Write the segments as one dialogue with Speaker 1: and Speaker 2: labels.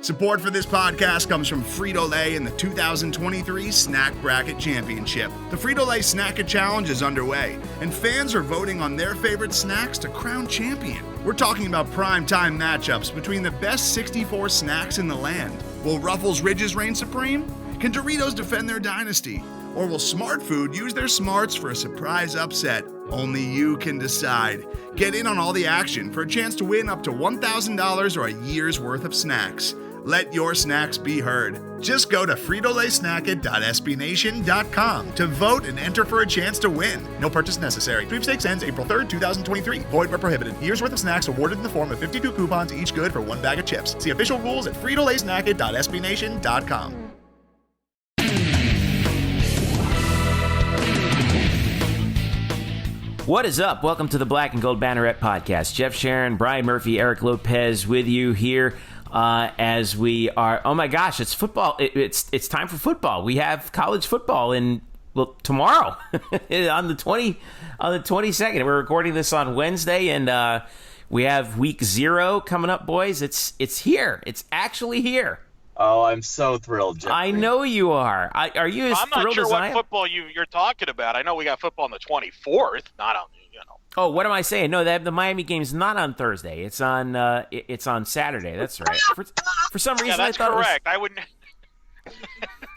Speaker 1: Support for this podcast comes from Frito-Lay in the 2023 Snack Bracket Championship. The Frito-Lay Snack-It Challenge is underway, and fans are voting on their favorite snacks to crown champion. We're talking about prime-time matchups between the best 64 snacks in the land. Will Ruffles Ridges reign supreme? Can Doritos defend their dynasty? Or will Smart Food use their smarts for a surprise upset? Only you can decide. Get in on all the action for a chance to win up to $1,000 or a year's worth of snacks. Let your snacks be heard. Just go to fritolaysnacket.sbnation.com to vote and enter for a chance to win. No purchase necessary. Sweepstakes ends April 3rd, 2023. Void where prohibited. Year's worth of snacks awarded in the form of 52 coupons, each good for one bag of chips. See official rules at fritolaysnacket.sbnation.com.
Speaker 2: What is up? Welcome to the Black and Gold Banneret Podcast. Jeff Sharon, Brian Murphy, Eric Lopez with you here as we are. Oh my gosh, it's football! It's time for football. We have college football tomorrow on the 22nd. We're recording this on Wednesday, and we have week 0 coming up, boys. It's here. It's actually here.
Speaker 3: Oh, I'm so thrilled, Jeff.
Speaker 2: I know you are. Are you as thrilled as I am?
Speaker 4: I'm not sure what football you're talking about. I know we got football on the 24th, not on,
Speaker 2: Oh, what am I saying? No, the Miami game's not on Thursday. It's on Saturday. That's right. For some reason,
Speaker 4: that's
Speaker 2: I thought
Speaker 4: correct.
Speaker 2: It was...
Speaker 4: I wouldn't.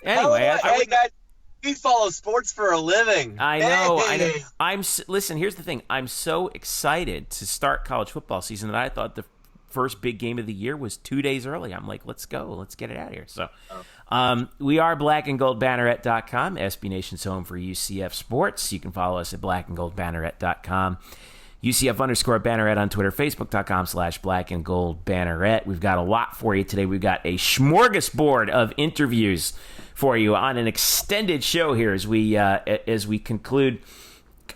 Speaker 2: Anyway,
Speaker 3: hey guys, we follow sports for a living.
Speaker 2: I know. Listen. Here's the thing. I'm so excited to start college football season that I thought the first big game of the year was 2 days early. I'm like, let's go. Let's get it out of here. So we are blackandgoldbanneret.com, SB Nation's home for UCF sports. You can follow us at blackandgoldbanneret.com, UCF_Banneret on Twitter, Facebook.com/blackandgoldbanneret. We've got a lot for you today. We've got a smorgasbord of interviews for you on an extended show here as we conclude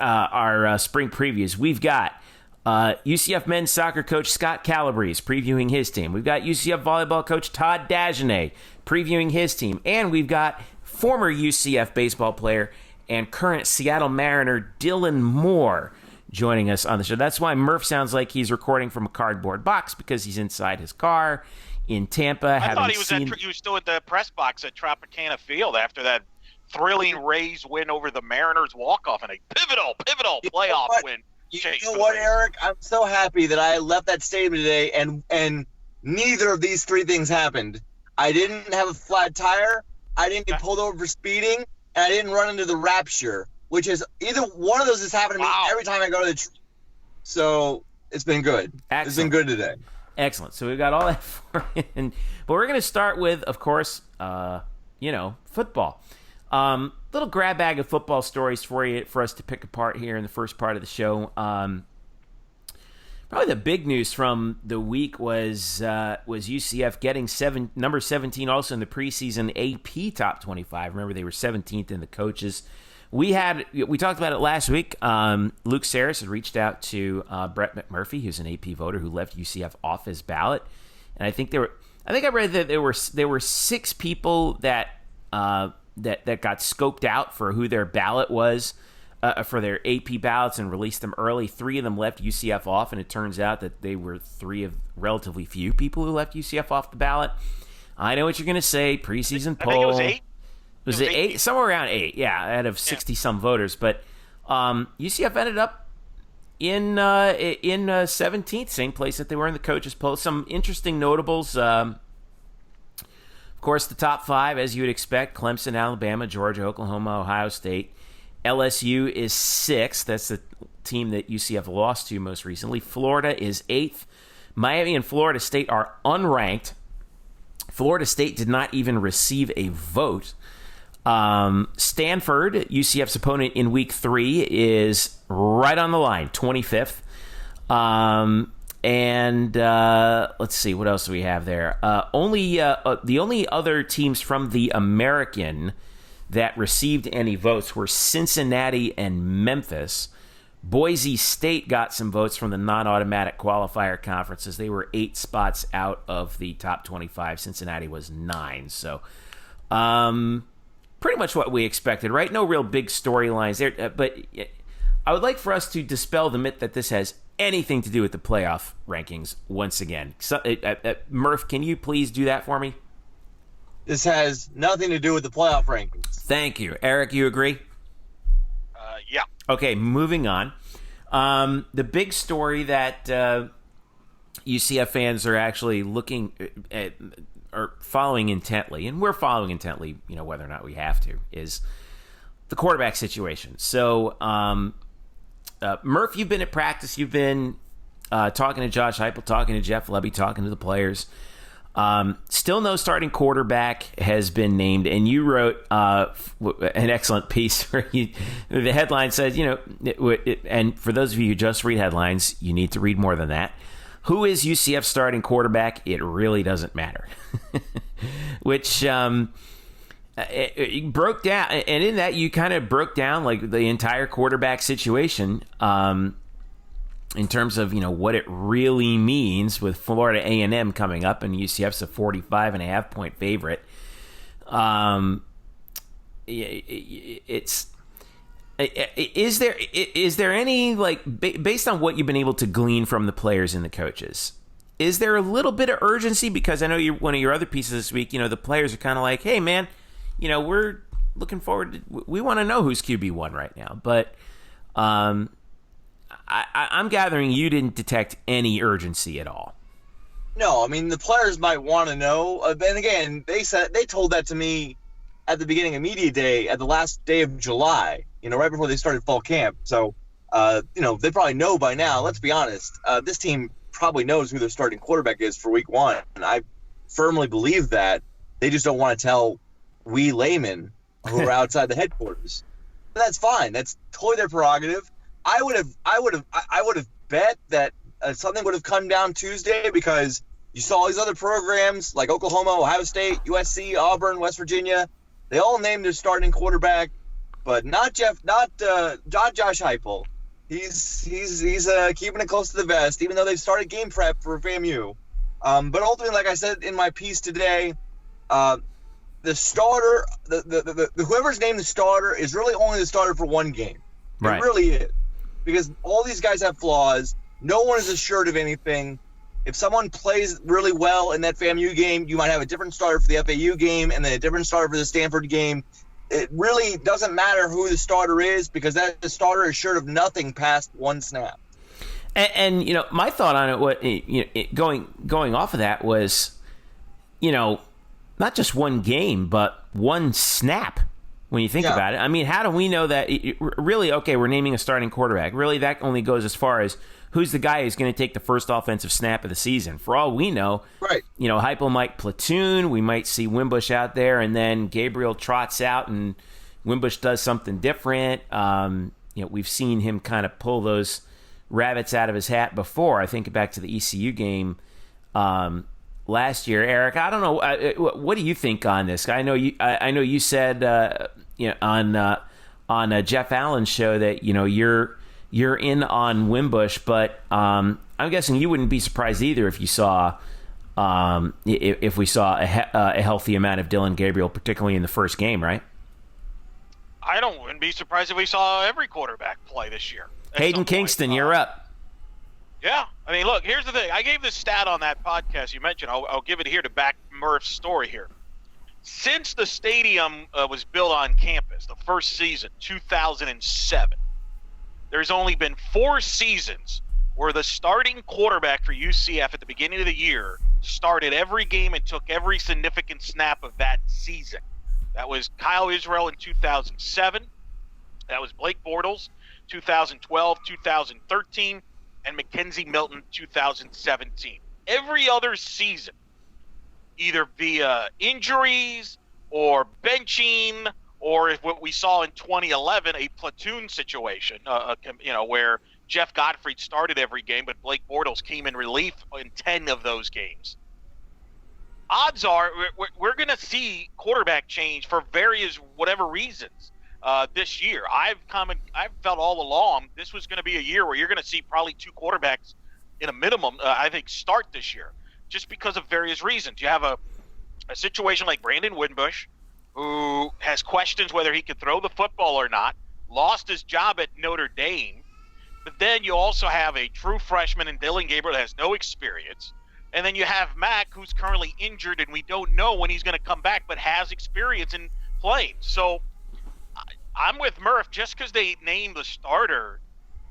Speaker 2: our spring previews. We've got UCF men's soccer coach Scott Calabrese previewing his team. We've got UCF volleyball coach Todd Dagenais previewing his team. And we've got former UCF baseball player and current Seattle Mariner Dylan Moore joining us on the show. That's why Murph sounds like he's recording from a cardboard box, because he's inside his car in Tampa.
Speaker 4: I thought he was still at the press box at Tropicana Field after that thrilling Rays win over the Mariners walk-off and a pivotal playoff win.
Speaker 3: You know what, Eric? I'm so happy that I left that stadium today and neither of these three things happened. I didn't have a flat tire, I didn't get pulled over for speeding, and I didn't run into the Rapture, which is either one of those has happened to me every time I go to the So it's been good.
Speaker 2: Excellent.
Speaker 3: It's been good today.
Speaker 2: Excellent. So we've got all that for you. But we're going to start with, of course, football. Little grab bag of football stories for us to pick apart here in the first part of the show. Probably the big news from the week was UCF getting number 17 also in the preseason AP top 25. Remember, they were 17th in the coaches. We talked about it last week. Luke Saris had reached out to Brett McMurphy, who's an AP voter who left UCF off his ballot, and I think I read that there were 6 people that got scoped out for who their ballot was for their AP ballots and released them early. 3 of them left UCF off, and it turns out that they were 3 of relatively few people who left UCF off the ballot. I know what you're going to say. Preseason poll.
Speaker 4: I think it was 8.
Speaker 2: Was it 8? Somewhere around 8, yeah, out of 60-some voters. But UCF ended up in 17th, same place that they were in the coaches' poll. Some interesting notables. Of course, the top 5, as you would expect: Clemson, Alabama, Georgia, Oklahoma, Ohio State. LSU is 6th. That's the team that UCF lost to most recently. Florida is 8th. Miami and Florida State are unranked. Florida State did not even receive a vote. Stanford, UCF's opponent in week 3, is right on the line, 25th. Let's see, what else do we have there? The only other teams from the American that received any votes were Cincinnati and Memphis. Boise State got some votes from the non-automatic qualifier conferences. They were 8 spots out of the top 25. Cincinnati was 9. So, pretty much what we expected, right? No real big storylines there. But I would like for us to dispel the myth that this has anything to do with the playoff rankings once again. So, Murph, can you please do that for me?
Speaker 3: This has nothing to do with the playoff rankings.
Speaker 2: Thank you. Eric, you agree?
Speaker 4: Yeah.
Speaker 2: Okay, moving on. The big story that UCF fans are actually looking at or following intently, and we're following intently, whether or not we have to, is the quarterback situation. So, Murph, you've been at practice. You've been talking to Josh Heupel, talking to Jeff Lebby, talking to the players. Still no starting quarterback has been named, and you wrote an excellent piece where the headline says, and for those of you who just read headlines, you need to read more than that. Who is UCF starting quarterback? It really doesn't matter. Which it broke down, and in that you kind of broke down like the entire quarterback situation in terms of what it really means with Florida A&M coming up, and UCF's a 45.5 point favorite. Is there any, based on what you've been able to glean from the players and the coaches, is there a little bit of urgency? Because I know one of your other pieces this week, the players are kind of like, hey man, we're looking forward to, we want to know who's QB1 right now. But I'm gathering you didn't detect any urgency at all.
Speaker 3: No, I mean, the players might want to know. And again, they told that to me at the beginning of media day at the last day of July, right before they started fall camp. So, they probably know by now. Let's be honest. This team probably knows who their starting quarterback is for week 1. And I firmly believe that. They just don't want to tell we laymen who are outside the headquarters. And that's fine. That's totally their prerogative. I would have bet that something would have come down Tuesday because you saw all these other programs like Oklahoma, Ohio State, USC, Auburn, West Virginia. They all named their starting quarterback, but not Josh Heupel. He's keeping it close to the vest, even though they've started game prep for FAMU. But ultimately, like I said in my piece today, the starter, the whoever's named the starter is really only the starter for one game.
Speaker 2: Right.
Speaker 3: It really is. Because all these guys have flaws. No one is assured of anything. If someone plays really well in that FAMU game, you might have a different starter for the FAU game and then a different starter for the Stanford game. It really doesn't matter who the starter is because the starter is assured of nothing past one snap.
Speaker 2: And my thought on it, going off of that was, not just one game, but one snap. When you think about it, I mean, how do we know that really, okay, we're naming a starting quarterback. Really, that only goes as far as who's the guy who's going to take the first offensive snap of the season. For all we know,
Speaker 3: right?
Speaker 2: Heupel might platoon. We might see Wimbush out there, and then Gabriel trots out, and Wimbush does something different. We've seen him kind of pull those rabbits out of his hat before. I think back to the ECU game last year. Eric, I don't know. What do you think on this? I know you said on Jeff Allen's show that you're in on Wimbush, but I'm guessing you wouldn't be surprised either if you saw if we saw a healthy amount of Dylan Gabriel, particularly in the first game, right?
Speaker 4: I wouldn't be surprised if we saw every quarterback play this year.
Speaker 2: Hayden Kingston, you're up.
Speaker 4: Yeah, I mean, look, here's the thing. I gave this stat on that podcast you mentioned. I'll give it here to back Murph's story here. Since the stadium was built on campus, the first season, 2007, there's only been 4 seasons where the starting quarterback for UCF at the beginning of the year started every game and took every significant snap of that season. That was Kyle Israel in 2007. That was Blake Bortles, 2012, 2013, and Mackenzie Milton, 2017. Every other season, either via injuries or benching, or if what we saw in 2011, a platoon situation, where Jeff Gottfried started every game, but Blake Bortles came in relief in 10 of those games. Odds are we're going to see quarterback change for various whatever reasons this year. I've felt all along this was going to be a year where you're going to see probably 2 quarterbacks in a minimum, I think, start this year, just because of various reasons. You have a situation like Brandon Wimbush, who has questions whether he could throw the football or not, lost his job at Notre Dame, But then you also have a true freshman in Dylan Gabriel that has no experience. And then you have Mac, who's currently injured, and we don't know when he's going to come back, but has experience in playing. So I'm with Murph. Just because they named the starter,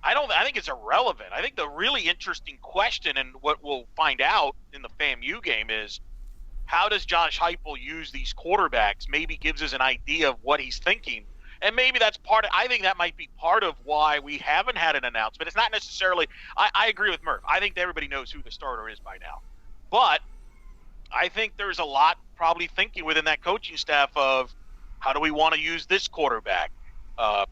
Speaker 4: I think it's irrelevant. I think the really interesting question, and what we'll find out in the FAMU game, is how does Josh Heupel use these quarterbacks? Maybe gives us an idea of what he's thinking. And maybe that's I think that might be part of why we haven't had an announcement. It's not necessarily, I agree with Murph. I think everybody knows who the starter is by now. But I think there's a lot probably thinking within that coaching staff of how do we want to use this quarterback?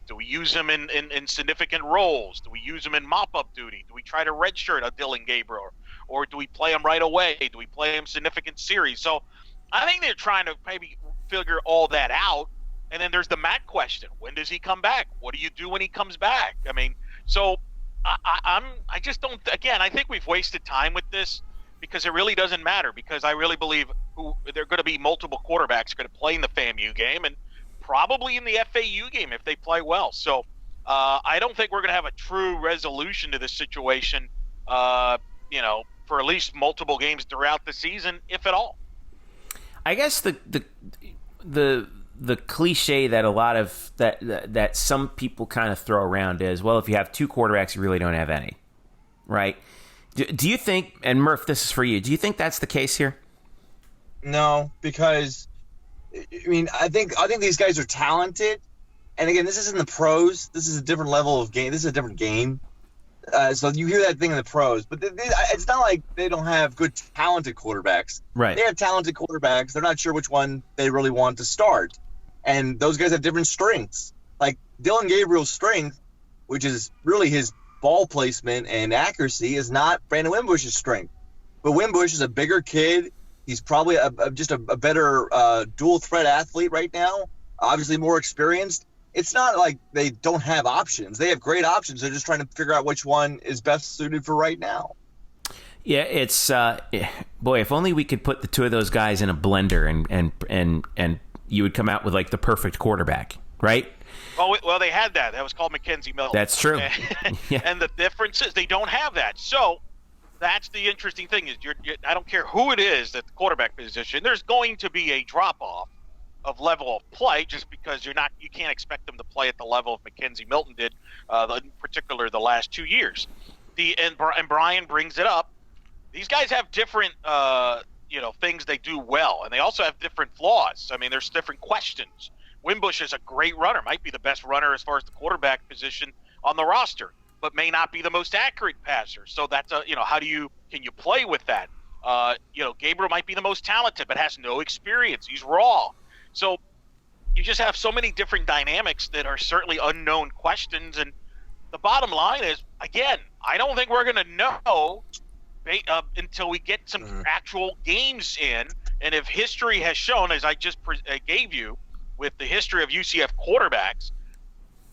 Speaker 4: Do we use him in significant roles? Do we use him in mop-up duty? Do we try to redshirt a Dylan Gabriel? Or do we play him right away? Do we play him significant series? So I think they're trying to maybe figure all that out. And then there's the Mac question. When does he come back? What do you do when he comes back? I mean, so I just don't, again, I think we've wasted time with this because it really doesn't matter, because I really believe there are going to be multiple quarterbacks going to play in the FAMU game and probably in the FAU game if they play well. So I don't think we're going to have a true resolution to this situation, for at least multiple games throughout the season, if at all.
Speaker 2: I guess the cliche that a lot of that some people kind of throw around is, well, if you have two quarterbacks, you really don't have any, right? Do you think, and Murph, this is for you, do you think that's the case here?
Speaker 3: No, because I think these guys are talented, and again, this isn't the pros. This is a different level of game. This is a different game. So you hear that thing in the pros, but it's not like they don't have good, talented quarterbacks.
Speaker 2: Right.
Speaker 3: They have talented quarterbacks. They're not sure which one they really want to start. And those guys have different strengths. Like Dylan Gabriel's strength, which is really his ball placement and accuracy, is not Brandon Wimbush's strength. But Wimbush is a bigger kid. He's probably just a better dual threat athlete right now, obviously more experienced. It's not like they don't have options. They have great options. They're just trying to figure out which one is best suited for right now.
Speaker 2: Yeah, it's boy, if only we could put the two of those guys in a blender and you would come out with like the perfect quarterback, right?
Speaker 4: Well, they had that. That was called Mackenzie Milton.
Speaker 2: That's true. Yeah.
Speaker 4: And the difference is they don't have that. So that's the interesting thing is I don't care who it is at the quarterback position. There's going to be a drop off of level of play, just because you can't expect them to play at the level of Mackenzie Milton did, in particular the last 2 years. And Brian brings it up. These guys have different, things they do well, and they also have different flaws. I mean, there's different questions. Wimbush is a great runner, might be the best runner as far as the quarterback position on the roster, but may not be the most accurate passer. So that's can you play with that? Gabriel might be the most talented, but has no experience. He's raw. So you just have so many different dynamics that are certainly unknown questions. And the bottom line is, again, I don't think we're going to know until we get some actual games in. And if history has shown, as I just gave you with the history of UCF quarterbacks,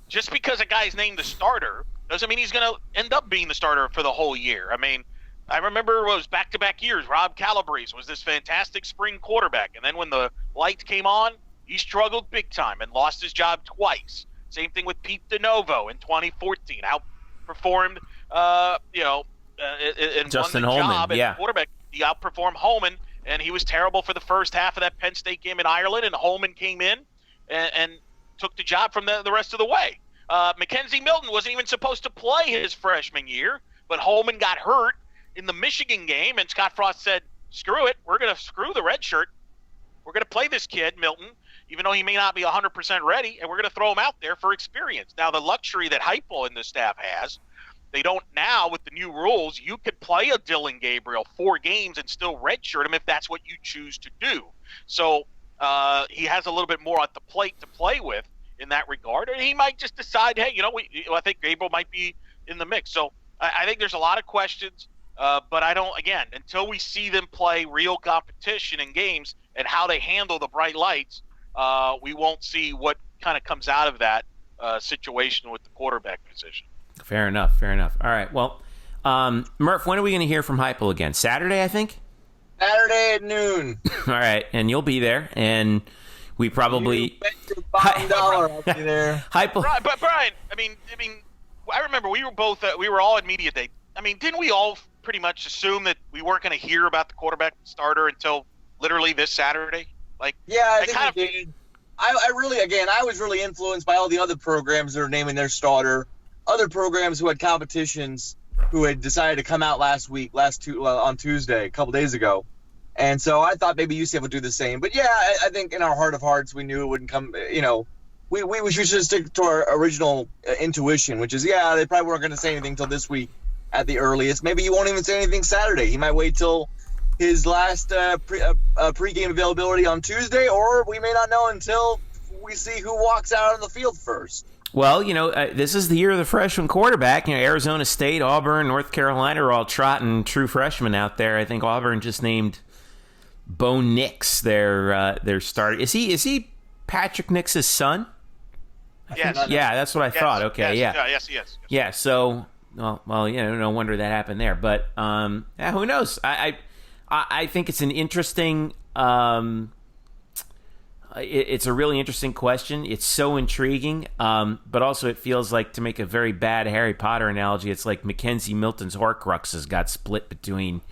Speaker 4: just because a guy's named the starter doesn't mean he's going to end up being the starter for the whole year. I mean, I remember it was back-to-back years. Rob Calabrese was this fantastic spring quarterback. And then when the lights came on, he struggled big time and lost his job twice. Same thing with Pete DeNovo in 2014. Outperformed, and
Speaker 2: Justin
Speaker 4: won the
Speaker 2: Holman,
Speaker 4: job
Speaker 2: yeah.
Speaker 4: at quarterback. He outperformed Holman, and he was terrible for the first half of that Penn State game in Ireland, and Holman came in and took the job from the rest of the way. Mackenzie Milton wasn't even supposed to play his freshman year, but Holman got hurt in the Michigan game, and Scott Frost said, screw it, we're going to screw the red shirt. We're going to play this kid, Milton, even though he may not be 100% ready, and we're going to throw him out there for experience. Now, the luxury that Heupel and the staff has, they don't now with the new rules, you could play a Dylan Gabriel 4 games and still redshirt him if that's what you choose to do. So he has a little bit more at the plate to play with in that regard, and he might just decide, hey, I think Gabriel might be in the mix. So I think there's a lot of questions. But I don't, again, until we see them play real competition in games and how they handle the bright lights, we won't see what kind of comes out of that situation with the quarterback position.
Speaker 2: Fair enough. All right. Well, Murph, when are we going to hear from Heupel again? Saturday, I think?
Speaker 3: Saturday at noon.
Speaker 2: All right. And you'll be there. And we probably...
Speaker 3: You bet your $5 I'll be there.
Speaker 2: Heupel...
Speaker 4: But Brian, I mean, I remember we were all at media day. I mean, didn't we all pretty much assume that we weren't going to hear about the quarterback starter until literally this Saturday? Like,
Speaker 3: yeah, I think we did. I was really influenced by all the other programs that are naming their starter, other programs who had competitions who had decided to come out on Tuesday, a couple days ago. And so I thought maybe UCF would do the same. But, yeah, I think in our heart of hearts we knew it wouldn't come, we should stick to our original intuition, which is, they probably weren't going to say anything until this week at the earliest. Maybe he won't even say anything Saturday. He might wait till his last pregame availability on Tuesday, or we may not know until we see who walks out on the field first.
Speaker 2: Well, this is the year of the freshman quarterback. Arizona State, Auburn, North Carolina are all trotting true freshmen out there. I think Auburn just named Bo Nix their starter. Is he Patrick Nix's son?
Speaker 4: Yes.
Speaker 2: Yeah, that's what I thought. Okay,
Speaker 4: yes,
Speaker 2: yeah.
Speaker 4: Yes, he is.
Speaker 2: Yeah, so, well, no wonder that happened there. But, who knows? I think it's an interesting it's a really interesting question. It's so intriguing, but also it feels like, to make a very bad Harry Potter analogy, it's like Mackenzie Milton's Horcruxes got split between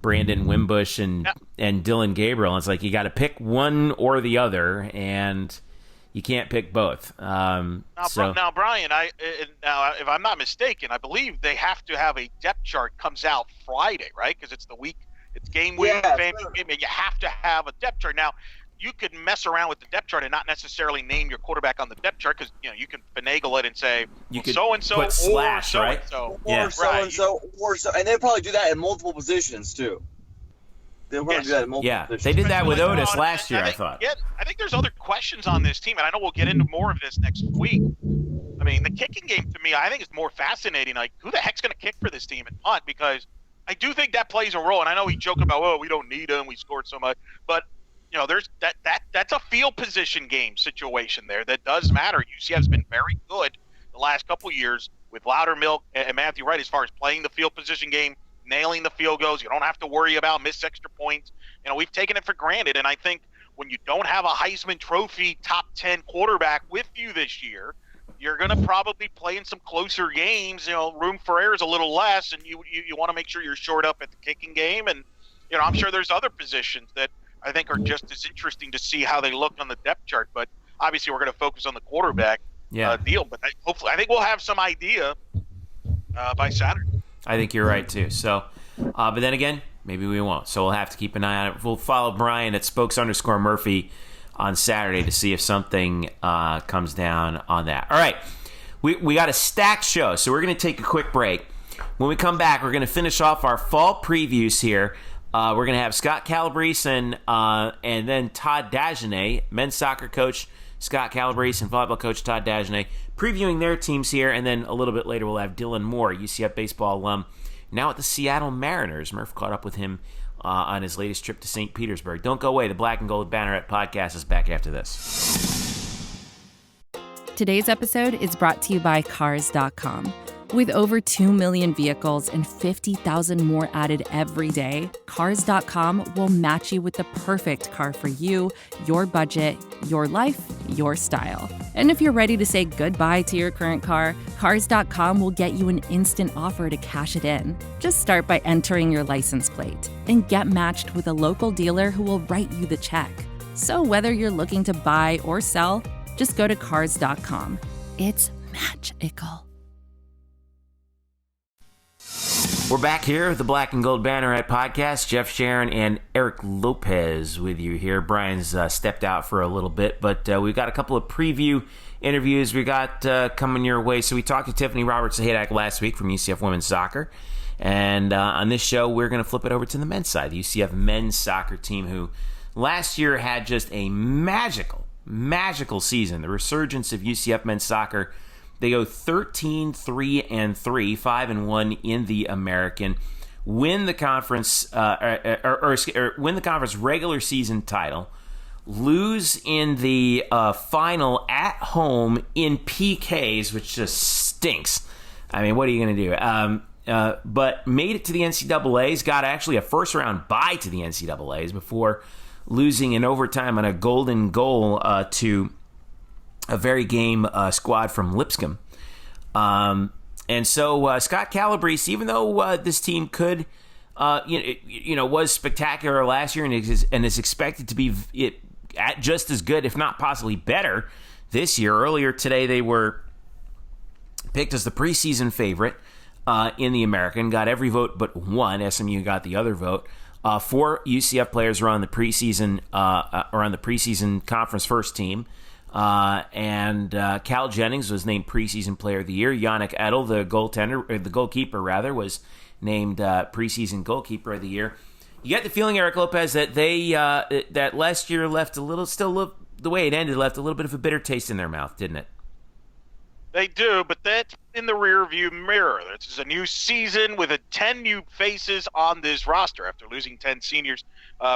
Speaker 2: Brandon Wimbush and Dylan Gabriel. It's like you got to pick one or the other, and you can't pick both.
Speaker 4: Now, Brian, if I'm not mistaken, I believe they have to have a depth chart comes out Friday, right? Because it's game week, and you have to have a depth chart. Now, you could mess around with the depth chart and not necessarily name your quarterback on the depth chart, because you can finagle it and say so and so,
Speaker 2: put slash,
Speaker 4: or
Speaker 2: right?
Speaker 4: so
Speaker 3: and so, or so, or so, and they'll probably do that in multiple positions too. They'll probably do that in multiple positions.
Speaker 2: They did that with Otis last year, I thought.
Speaker 4: Yeah, I think there's other questions on this team, and I know we'll get into more of this next week. I mean, the kicking game to me, I think is more fascinating. Like, who the heck's going to kick for this team and punt? Because I do think that plays a role. And I know we joke about, we don't need him, we scored so much, but there's that's a field position game situation there that does matter. UCF's been very good the last couple of years with Loudermilk and Matthew Wright as far as playing the field position game, nailing the field goals. You don't have to worry about missed extra points. We've taken it for granted, and I think when you don't have a Heisman Trophy top 10 quarterback with you this year, you're going to probably play in some closer games. Room for error is a little less, and you want to make sure you're shored up at the kicking game. And I'm sure there's other positions that I think are just as interesting to see how they look on the depth chart. But obviously, we're going to focus on the quarterback deal. But hopefully, I think we'll have some idea by Saturday.
Speaker 2: I think you're right too. So, but then again, maybe we won't. So we'll have to keep an eye on it. We'll follow Brian at _Murphy on Saturday to see if something comes down on that. All right, we got a stacked show, so we're going to take a quick break. When we come back, we're going to finish off our fall previews here. We're going to have Scott Calabrese and then Todd Dagenais, men's soccer coach Scott Calabrese and volleyball coach Todd Dagenais, previewing their teams here. And then a little bit later, we'll have Dylan Moore, UCF baseball alum, now at the Seattle Mariners. Murph caught up with him on his latest trip to St. Petersburg. Don't go away. The Black and Gold Banneret Podcast is back after this.
Speaker 5: Today's episode is brought to you by Cars.com. With over 2 million vehicles and 50,000 more added every day, Cars.com will match you with the perfect car for you, your budget, your life, your style. And if you're ready to say goodbye to your current car, Cars.com will get you an instant offer to cash it in. Just start by entering your license plate and get matched with a local dealer who will write you the check. So whether you're looking to buy or sell, just go to Cars.com. It's magical.
Speaker 2: We're back here with the Black and Gold Banneret Podcast. Jeff Sharon and Eric Lopez with you here. Brian's stepped out for a little bit, but we've got a couple of preview interviews we got coming your way. So we talked to Tiffany Roberts-Hadak last week from UCF Women's Soccer. And on this show, we're going to flip it over to the men's side, the UCF men's soccer team, who last year had just a magical season. The resurgence of UCF men's soccer. They go 13-3-3, 5-1 in the American, win the conference win the conference regular season title, lose in the final at home in PKs, which just stinks. I mean, what are you going to do? But made it to the NCAAs, got actually a first round bye to the NCAAs before losing in overtime on a golden goal to a very game squad from Lipscomb. And so Scott Calabrese, even though this team could, was spectacular last year and is expected to be just as good, if not possibly better, this year. Earlier today, they were picked as the preseason favorite in the American, got every vote but one. SMU got the other vote. 4 UCF players are on the preseason conference first team. And Cal Jennings was named preseason player of the year. Yannick Edel, the goalkeeper, was named preseason goalkeeper of the year. You get the feeling, Eric Lopez, that they that last year left the way it ended, left a little bit of a bitter taste in their mouth, didn't it?
Speaker 4: They do, but that's in the rearview mirror. This is a new season with 10 new faces on this roster after losing 10 seniors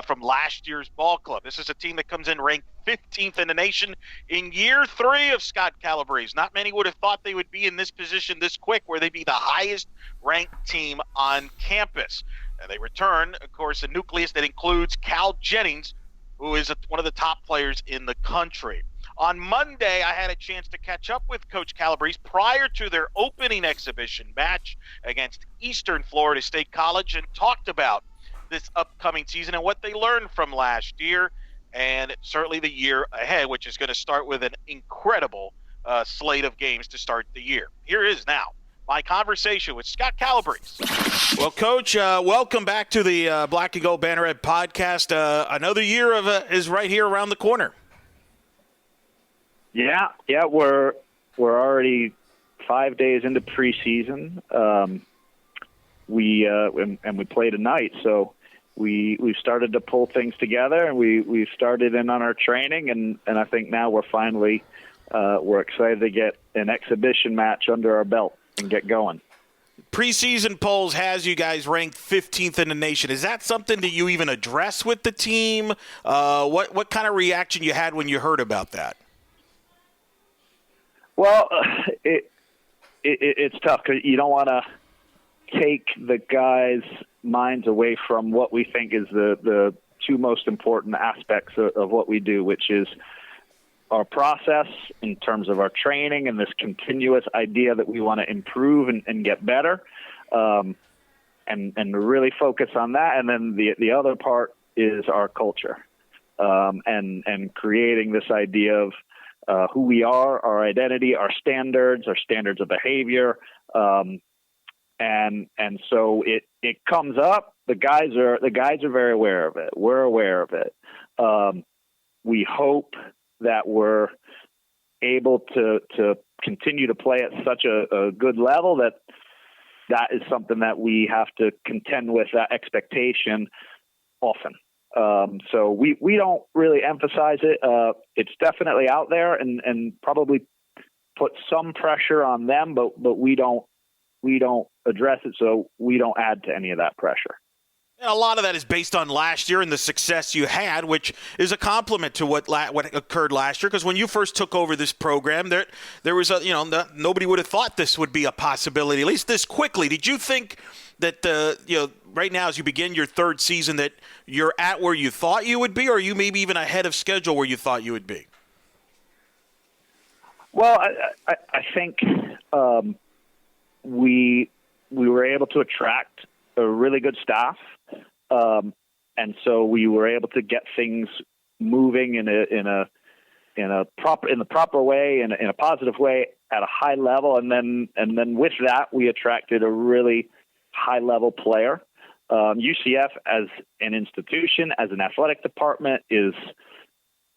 Speaker 4: from last year's ball club. This is a team that comes in ranked 15th in the nation in year 3 of Scott Calabrese. Not many would have thought they would be in this position this quick, where they'd be the highest ranked team on campus. And they return, of course, a nucleus that includes Cal Jennings, who is one of the top players in the country. On Monday, I had a chance to catch up with Coach Calabrese prior to their opening exhibition match against Eastern Florida State College and talked about this upcoming season and what they learned from last year and certainly the year ahead, which is going to start with an incredible slate of games to start the year. Here is now my conversation with Scott Calabrese. Well, Coach, welcome back to the Black Gold Banneret Podcast. Another year is right here around the corner.
Speaker 6: Yeah, we're already 5 days into preseason. We play tonight, so we've started to pull things together, and we've started in on our training, and I think now we're excited to get an exhibition match under our belt and get going.
Speaker 4: Preseason polls has you guys ranked 15th in the nation. Is that something that you even address with the team? What kind of reaction you had when you heard about that?
Speaker 6: Well, it's tough because you don't want to take the guys' minds away from what we think is the 2 most important aspects of what we do, which is our process in terms of our training and this continuous idea that we want to improve and get better, and really focus on that. And then the other part is our culture, and creating this idea of who we are, our identity, our standards of behavior. And so it comes up. The guys are very aware of it. We're aware of it. We hope that we're able to continue to play at such a good level that is something that we have to contend with, that expectation often. So we don't really emphasize it. It's definitely out there and probably put some pressure on them, but we don't address it, so we don't add to any of that pressure.
Speaker 4: And a lot of that is based on last year and the success you had, which is a compliment to what occurred last year. Because when you first took over this program, there was nobody would have thought this would be a possibility, at least this quickly. Did you think that right now, as you begin your 3rd season, that you're at where you thought you would be, or are you maybe even ahead of schedule where you thought you would be?
Speaker 6: Well, I think we were able to attract a really good staff, and so we were able to get things moving in the proper way, in a positive way, at a high level, and then with that we attracted a really high-level player. UCF as an institution, as an athletic department, is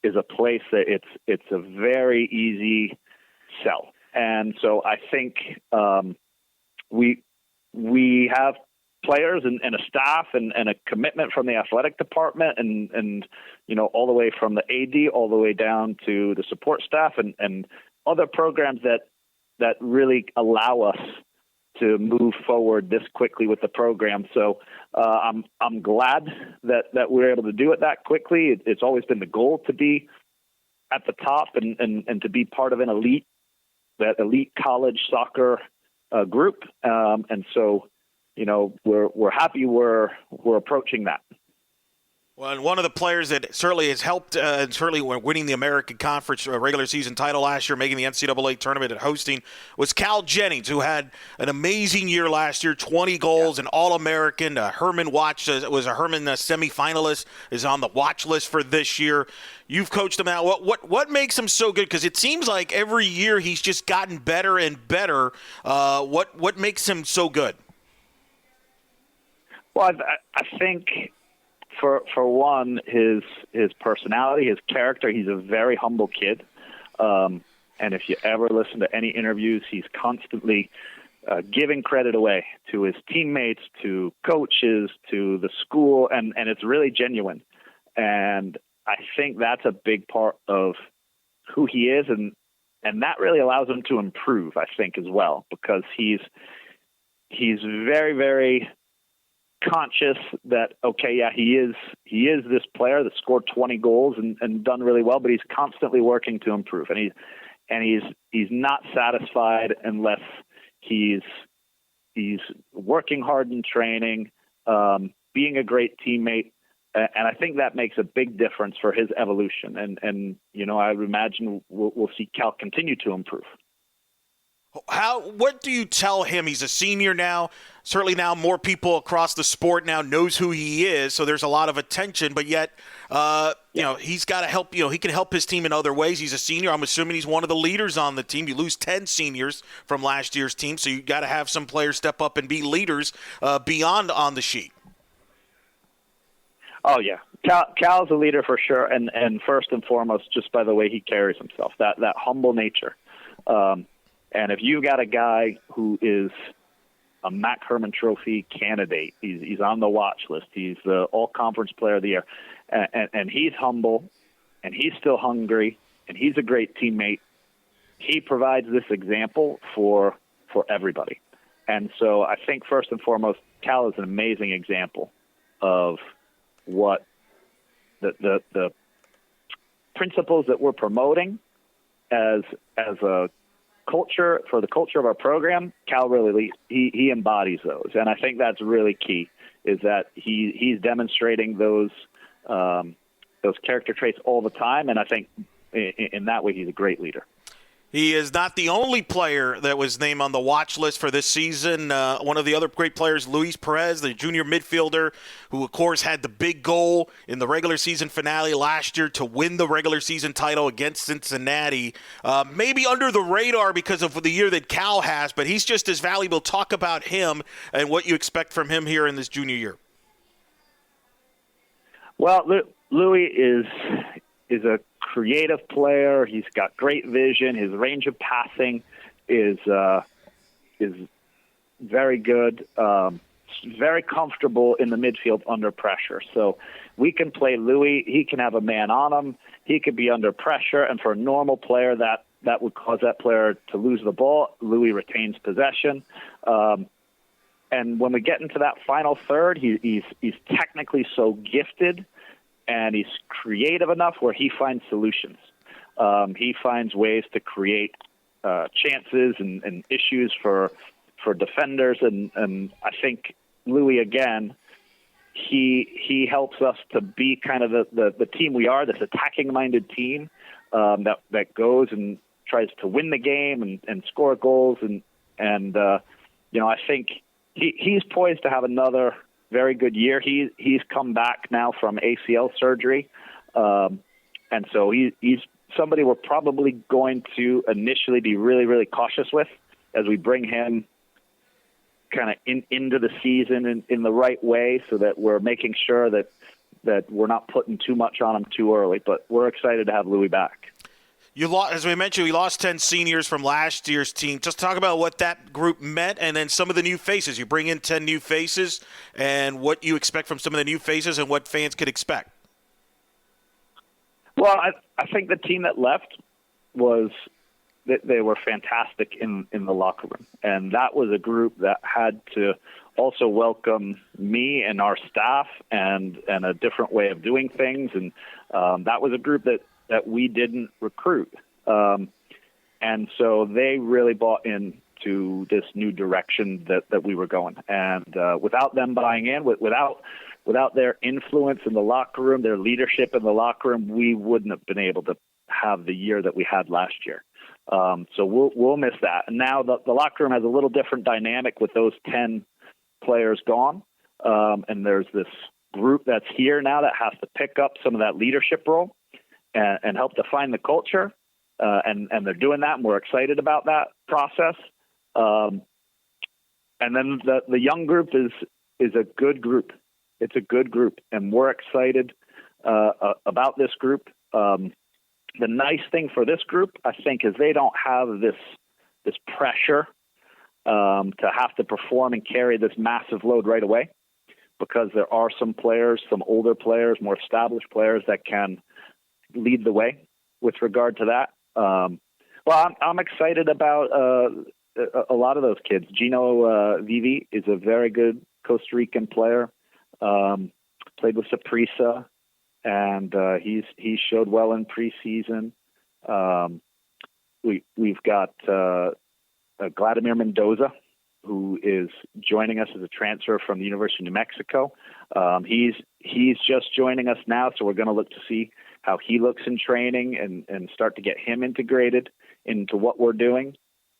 Speaker 6: a place that it's a very easy sell. And so I think we have players and a staff and a commitment from the athletic department and all the way from the AD all the way down to the support staff and other programs that really allow us to move forward this quickly with the program. So I'm glad that we're able to do it that quickly. It's always been the goal to be at the top and to be part of an elite college soccer group. And so, we're happy we're approaching that.
Speaker 4: Well, and one of the players that certainly has helped, certainly when winning the American Conference regular season title last year, making the NCAA tournament and hosting, was Cal Jennings, who had an amazing year last year, 20 goals, an All-American. Herman was a Herman semifinalist, is on the watch list for this year. You've coached him out. What makes him so good? Because it seems like every year he's just gotten better and better. What makes him so good?
Speaker 6: Well, I think for one, his personality, his character. He's a very humble kid, and if you ever listen to any interviews, he's constantly giving credit away to his teammates, to coaches, to the school, and it's really genuine. And I think that's a big part of who he is, and that really allows him to improve, I think, as well, because he's very, very conscious that, okay, yeah, he is this player that scored 20 goals and done really well, but he's constantly working to improve, and he's not satisfied unless he's working hard in training, being a great teammate. And I think that makes a big difference for his evolution. And I would imagine we'll see Cal continue to improve.
Speaker 4: What do you tell him? He's a senior now. Certainly now more people across the sport now knows who he is, so there's a lot of attention. But yet, he's got to help. He can help his team in other ways. He's a senior. I'm assuming he's one of the leaders on the team. You lose 10 seniors from last year's team, so you got to have some players step up and be leaders beyond on the sheet.
Speaker 6: Oh, yeah. Cal's a leader for sure, and first and foremost, just by the way he carries himself, that humble nature. And if you've got a guy who is a Mac Herman Trophy candidate, he's on the watch list, he's the All-Conference Player of the Year, and he's humble, and he's still hungry, and he's a great teammate, he provides this example for everybody. And so I think first and foremost, Cal is an amazing example of what the principles that we're promoting as a culture, for the culture of our program. Cal really he embodies those, and I think that's really key. Is that he's demonstrating those character traits all the time, and I think in that way he's a great leader.
Speaker 4: He is not the only player that was named on the watch list for this season. One of the other great players, Luis Perez, the junior midfielder, who, of course, had the big goal in the regular season finale last year to win the regular season title against Cincinnati. Maybe under the radar because of the year that Cal has, but he's just as valuable. Talk about him and what you expect from him here in this junior year.
Speaker 6: Well, Louis is a creative player. He's got great vision. His range of passing is very good. Very comfortable in the midfield under pressure. So we can play Louis. He can have a man on him. He could be under pressure, and for a normal player, that would cause that player to lose the ball. Louis retains possession. And when we get into that final third, he's technically so gifted, and he's creative enough where he finds solutions. He finds ways to create chances and issues for defenders, and I think Louis, again, he helps us to be kind of the team we are, this attacking-minded team that goes and tries to win the game and score goals, and I think he's poised to have another very good year. He's come back now from ACL surgery, and so he's somebody we're probably going to initially be really, really cautious with as we bring him kind of into the season in the right way, so that we're making sure that we're not putting too much on him too early. But we're excited to have Louis back.
Speaker 4: You lost, as we mentioned, we lost 10 seniors from last year's team. Just talk about what that group meant, and then some of the new faces. You bring in 10 new faces, and what you expect from some of the new faces and what fans could expect.
Speaker 6: Well, I think the team that left they were fantastic in the locker room, and that was a group that had to also welcome me and our staff and a different way of doing things, and that was a group that we didn't recruit. And so they really bought into this new direction that we were going. And without them buying in, without without their influence in the locker room, their leadership in the locker room, we wouldn't have been able to have the year that we had last year. So we'll miss that. And now the locker room has a little different dynamic with those 10 players gone. And there's this group that's here now that has to pick up some of that leadership role and help define the culture. And they're doing that, and we're excited about that process. And then the young group is a good group. It's a good group, and we're excited about this group. The nice thing for this group, I think, is they don't have this pressure to have to perform and carry this massive load right away, because there are some players, some older players, more established players that can lead the way with regard to that. Well, I'm excited about a lot of those kids. Gino Vivi is a very good Costa Rican player. Played with Saprissa, and he showed well in preseason. We've got Vladimir Mendoza, who is joining us as a transfer from the University of New Mexico. He's just joining us now, so we're going to look to see how he looks in training and start to get him integrated into what we're doing.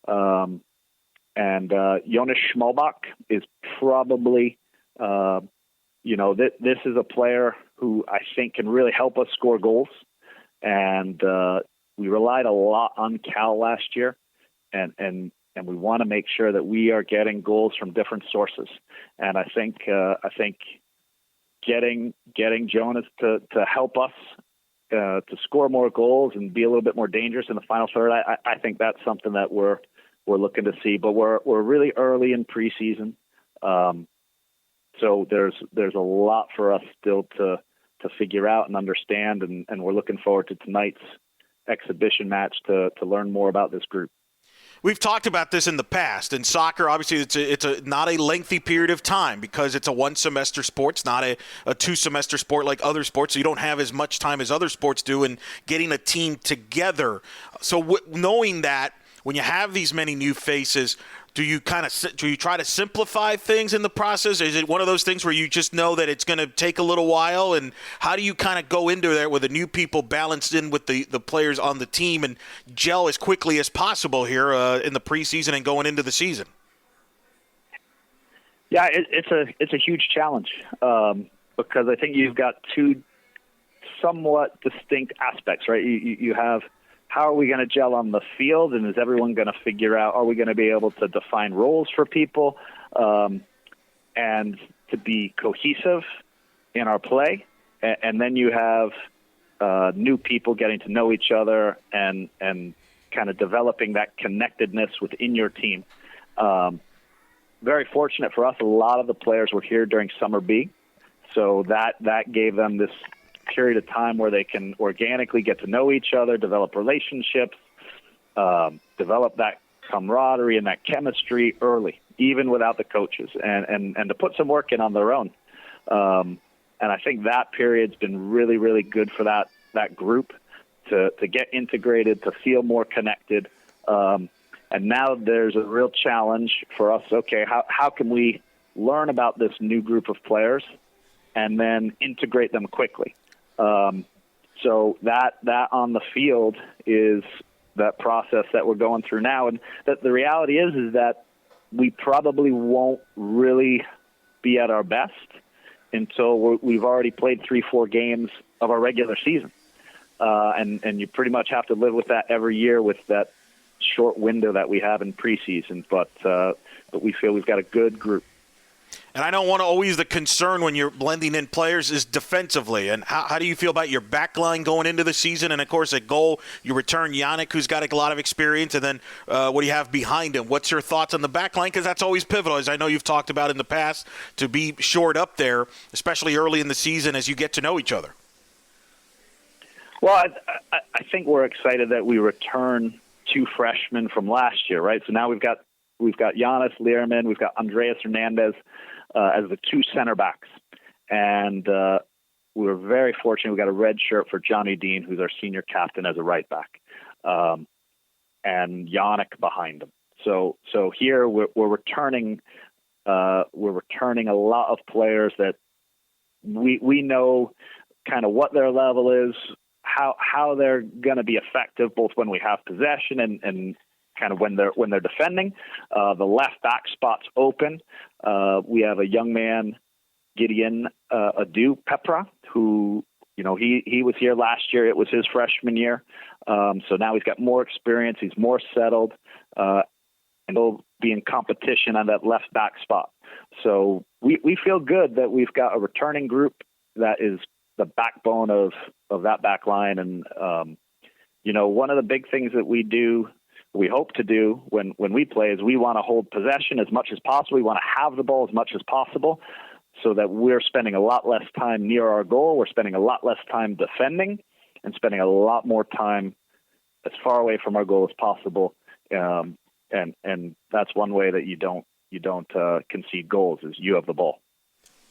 Speaker 6: And Jonas Schmalbach is probably, this is a player who I think can really help us score goals. And we relied a lot on Cal last year, and we want to make sure that we are getting goals from different sources. And I think getting Jonas to help us to score more goals and be a little bit more dangerous in the final third, I think that's something that we're looking to see. But we're really early in preseason, so there's a lot for us still to figure out and understand, and we're looking forward to tonight's exhibition match to learn more about this group.
Speaker 4: We've talked about this in the past. In soccer, obviously, it's not a lengthy period of time because it's a one-semester sport. It's not a two-semester sport like other sports, so you don't have as much time as other sports do in getting a team together. So knowing that, when you have these many new faces, do you try to simplify things in the process? Is it one of those things where you just know that it's going to take a little while? And how do you kind of go into there with the new people balanced in with the players on the team and gel as quickly as possible here in the preseason and going into the season?
Speaker 6: Yeah, it's a huge challenge because I think you've got two somewhat distinct aspects, right? You have, how are we going to gel on the field, and is everyone going to figure out, are we going to be able to define roles for people and to be cohesive in our play? And then you have new people getting to know each other and kind of developing that connectedness within your team. Very fortunate for us, a lot of the players were here during Summer B, so that gave them this period of time where they can organically get to know each other, develop relationships, develop that camaraderie and that chemistry early, even without the coaches, and to put some work in on their own. And I think that period's been really, really good for that group to get integrated, to feel more connected. And now there's a real challenge for us. Okay, how can we learn about this new group of players and then integrate them quickly? So that on the field is that process that we're going through now. And that the reality is that we probably won't really be at our best until we've already played 3-4 games of our regular season. And you pretty much have to live with that every year with that short window that we have in preseason. But we feel we've got a good group.
Speaker 4: And I know always the concern when you're blending in players is defensively. And how do you feel about your back line going into the season? And, of course, at goal, you return Yannick, who's got a lot of experience. And then what do you have behind him? What's your thoughts on the back line? Because that's always pivotal, as I know you've talked about in the past, to be shored up there, especially early in the season as you get to know each other.
Speaker 6: Well, I think we're excited that we return 2 freshmen from last year, right? So now we've got Giannis Learman, we've got Andreas Hernandez as the 2 center backs. And we were very fortunate. We got a red shirt for Johnny Dean, who's our senior captain, as a right back, and Yannick behind him. So here we're returning a lot of players that we know kind of what their level is, how they're going to be effective, both when we have possession and kind of when they're defending. The left back spot's open. We have a young man, Gideon Adu Pepra, who, he was here last year. It was his freshman year. So now he's got more experience. He's more settled, and he'll be in competition on that left back spot. So we feel good that we've got a returning group that is the backbone of that back line. And, one of the big things that we hope to do when we play is we want to hold possession as much as possible. We want to have the ball as much as possible so that we're spending a lot less time near our goal. We're spending a lot less time defending and spending a lot more time as far away from our goal as possible. And that's one way that you don't concede goals is you have the ball.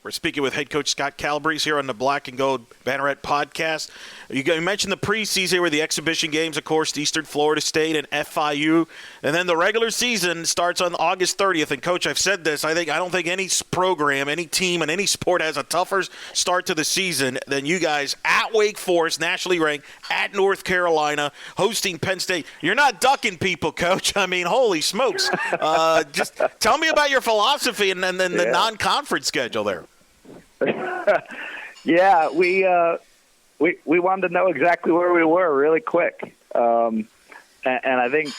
Speaker 4: We're speaking with head coach Scott Calabrese here on the Black and Gold Banneret Podcast. You mentioned the preseason where the exhibition games, of course, Eastern Florida State and FIU, and then the regular season starts on August 30th. And Coach, I've said this: I don't think any program, any team, and any sport has a tougher start to the season than you guys at Wake Forest, nationally ranked, at North Carolina, hosting Penn State. You're not ducking people, Coach. I mean, holy smokes! Just tell me about your philosophy and then the non-conference schedule there.
Speaker 6: Yeah, we wanted to know exactly where we were really quick, and I think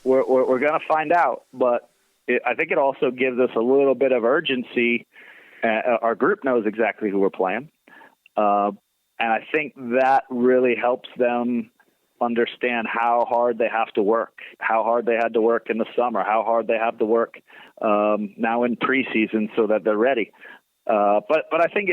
Speaker 6: we're going to find out. But I think it also gives us a little bit of urgency. Our group knows exactly who we're playing, and I think that really helps them understand how hard they have to work, how hard they had to work in the summer, how hard they have to work now in preseason so that they're ready. But I think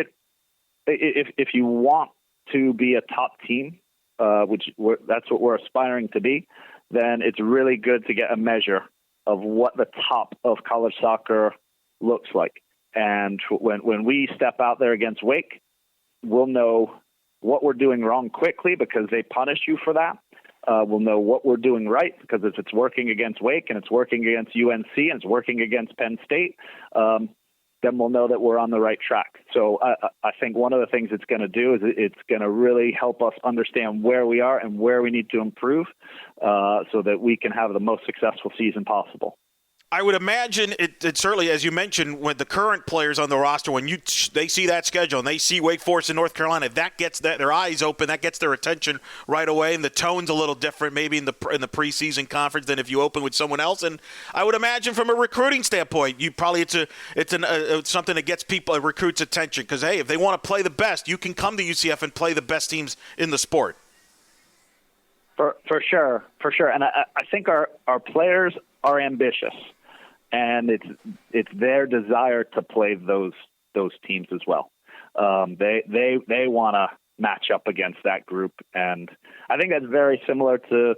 Speaker 6: if you want to be a top team, that's what we're aspiring to be, then it's really good to get a measure of what the top of college soccer looks like. And when we step out there against Wake, we'll know what we're doing wrong quickly because they punish you for that. We'll know what we're doing right because if it's working against Wake and it's working against UNC and it's working against Penn State, then we'll know that we're on the right track. So I think one of the things it's going to do is it's going to really help us understand where we are and where we need to improve so that we can have the most successful season possible.
Speaker 4: I would imagine it certainly, as you mentioned, with the current players on the roster, when they see that schedule and they see Wake Forest and North Carolina, that gets their eyes open, that gets their attention right away, and the tone's a little different maybe in the preseason conference than if you open with someone else. And I would imagine from a recruiting standpoint, it's something that gets recruits' attention because, hey, if they want to play the best, you can come to UCF and play the best teams in the sport.
Speaker 6: For sure. And I think our players are ambitious. And it's their desire to play those teams as well. They want to match up against that group, and I think that's very similar to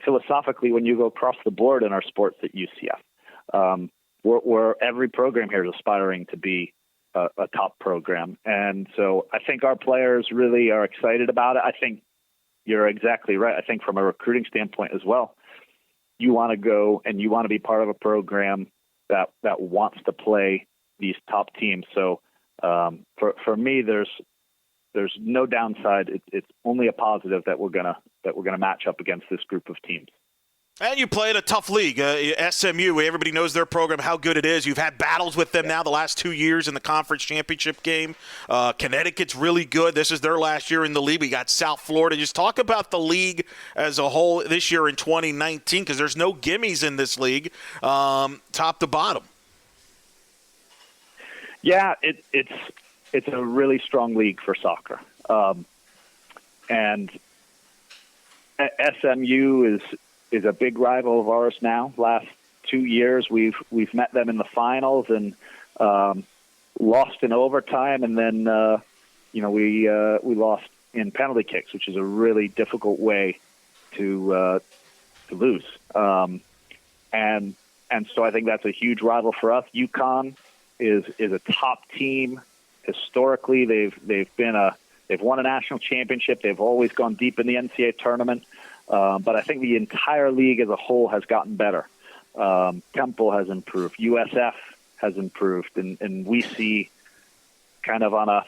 Speaker 6: philosophically when you go across the board in our sports at UCF. We're every program here is aspiring to be a top program, and so I think our players really are excited about it. I think you're exactly right. I think from a recruiting standpoint as well, you want to go and you want to be part of a program that wants to play these top teams. So for me, there's no downside. It's only a positive that we're gonna match up against this group of teams.
Speaker 4: And you play in a tough league, SMU. Everybody knows their program, how good it is. You've had battles with them now the last 2 years in the conference championship game. Connecticut's really good. This is their last year in the league. We got South Florida. Just talk about the league as a whole this year in 2019 because there's no gimmies in this league, top to bottom.
Speaker 6: Yeah, it's a really strong league for soccer, and SMU is a big rival of ours now. Last 2 years, we've met them in the finals and lost in overtime, and then we lost in penalty kicks, which is a really difficult way to lose. And so I think that's a huge rival for us. UConn is a top team historically. They've won a national championship. They've always gone deep in the NCAA tournament. But I think the entire league as a whole has gotten better. Temple has improved. USF has improved. And we see kind of on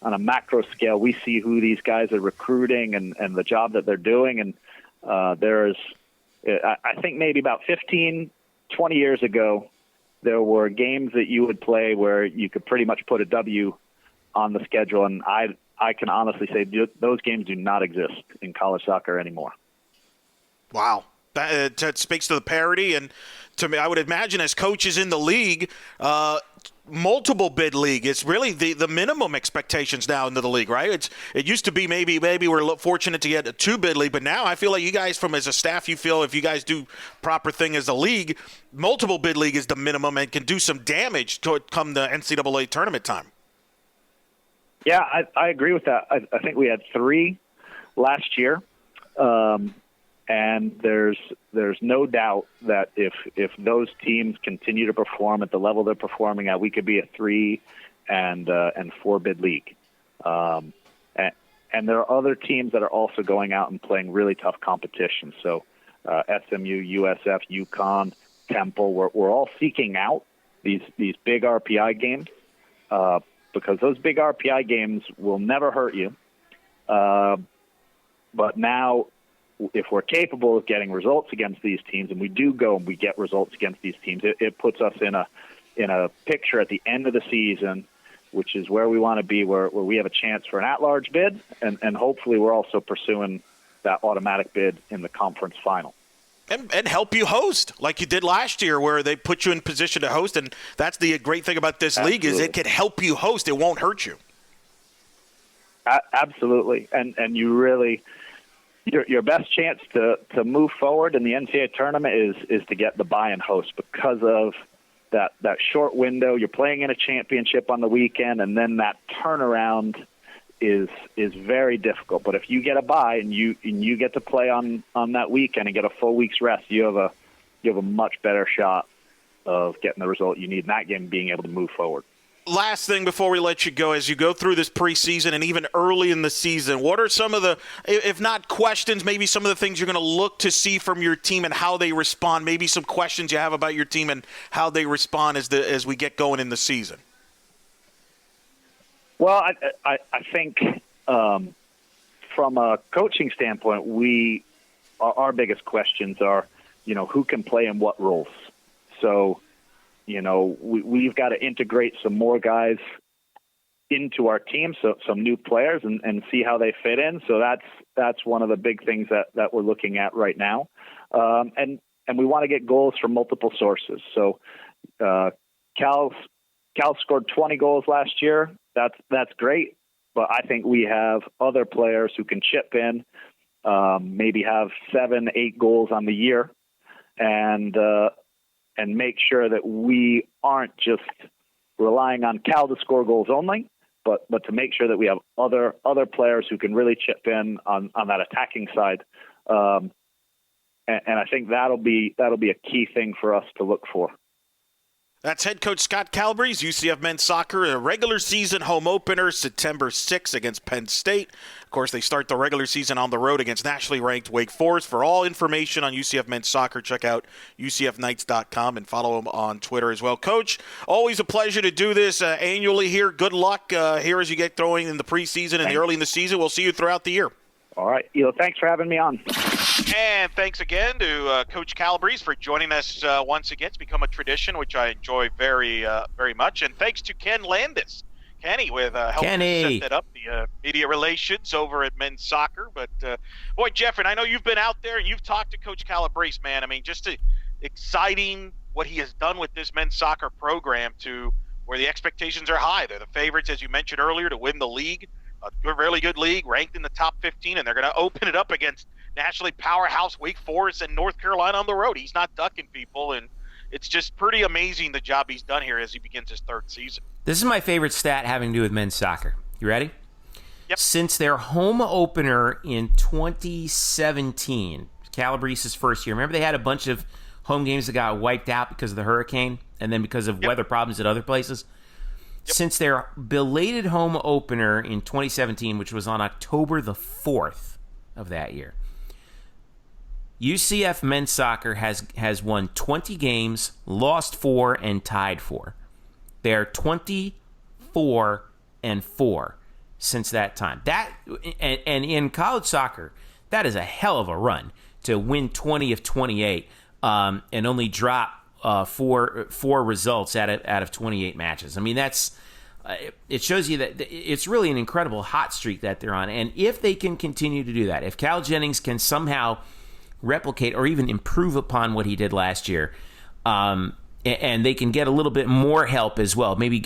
Speaker 6: on a macro scale, we see who these guys are recruiting and the job that they're doing. And I think maybe about 15, 20 years ago, there were games that you would play where you could pretty much put a W on the schedule. And I can honestly say those games do not exist in college soccer anymore.
Speaker 4: Wow. That speaks to the parity. And to me, I would imagine as coaches in the league, multiple bid league, it's really the minimum expectations now into the league, right? It used to be maybe we're fortunate to get a 2-bid league, but now I feel like you guys as a staff, you feel if you guys do proper thing as a league, multiple bid league is the minimum and can do some damage to come the NCAA tournament time.
Speaker 6: Yeah, I agree with that. I think we had 3 last year. And there's no doubt that if those teams continue to perform at the level they're performing at, we could be a 3 and 4 bid league. And there are other teams that are also going out and playing really tough competition. So SMU, USF, UConn, Temple, we're all seeking out these big RPI games because those big RPI games will never hurt you. But now, if we're capable of getting results against these teams, and we do go and we get results against these teams, it puts us in a picture at the end of the season, which is where we want to be, where we have a chance for an at-large bid, and hopefully we're also pursuing that automatic bid in the conference final.
Speaker 4: And help you host like you did last year, where they put you in position to host. And that's the great thing about this league is it can help you host. It won't hurt you.
Speaker 6: Absolutely. And you really – your best chance to move forward in the NCAA tournament is to get the bye and host because of that short window. You're playing in a championship on the weekend, and then that turnaround is very difficult. But if you get a bye and you get to play on that weekend and get a full week's rest, you have a much better shot of getting the result you need in that game and being able to move forward.
Speaker 4: Last thing before we let you go, as you go through this preseason and even early in the season, what are some of the, if not questions, maybe some of the things you're going to look to see from your team and how they respond? Maybe some questions you have about your team and how they respond as we get going in the season. Well,
Speaker 6: I think from a coaching standpoint, our biggest questions are, who can play in what roles. So, we've got to integrate some more guys into our team, so some new players, and see how they fit in. So that's one of the big things that we're looking at right now. And we want to get goals from multiple sources. So Cal scored 20 goals last year. That's great, but I think we have other players who can chip in, maybe have 7-8 goals on the year, and make sure that we aren't just relying on Cal to score goals only, but to make sure that we have other players who can really chip in on that attacking side. And I think that'll be a key thing for us to look for.
Speaker 4: That's head coach Scott Calabrese, UCF men's soccer, a regular season home opener September 6th against Penn State. Of course, they start the regular season on the road against nationally ranked Wake Forest. For all information on UCF men's soccer, check out UCFKnights.com and follow them on Twitter as well. Coach, always a pleasure to do this annually here. Good luck here as you get throwing in the preseason and early in the season. We'll see you throughout the year.
Speaker 6: All right. Thanks for having me on.
Speaker 4: And thanks again to Coach Calabrese for joining us once again. It's become a tradition, which I enjoy very, very much. And thanks to Ken Landis, Kenny, with helping set that up, the media relations over at men's soccer. But, boy, Jeffrey, I know you've been out there and you've talked to Coach Calabrese, man. I mean, just exciting what he has done with this men's soccer program to where the expectations are high. They're the favorites, as you mentioned earlier, to win the league. A really good league, ranked in the top 15, and they're going to open it up against nationally powerhouse Wake Forest and North Carolina on the road. He's not ducking people, and it's just pretty amazing the job he's done here as he begins his third season.
Speaker 2: This is my favorite stat having to do with men's soccer. You ready?
Speaker 4: Yep.
Speaker 2: Since their home opener in 2017, Calabrese's first year, remember they had a bunch of home games that got wiped out because of the hurricane and then because of weather problems at other places? Yep. Since their belated home opener in 2017, which was on October the 4th of that year, UCF men's soccer has won 20 games, lost 4, and tied 4. They're 24-4 since that time. That and in college soccer, that is a hell of a run to win 20 of 28 and only drop four results out of 28 matches. I mean, that's it shows you that it's really an incredible hot streak that they're on. And if they can continue to do that, if Cal Jennings can somehow replicate or even improve upon what he did last year, and they can get a little bit more help as well, maybe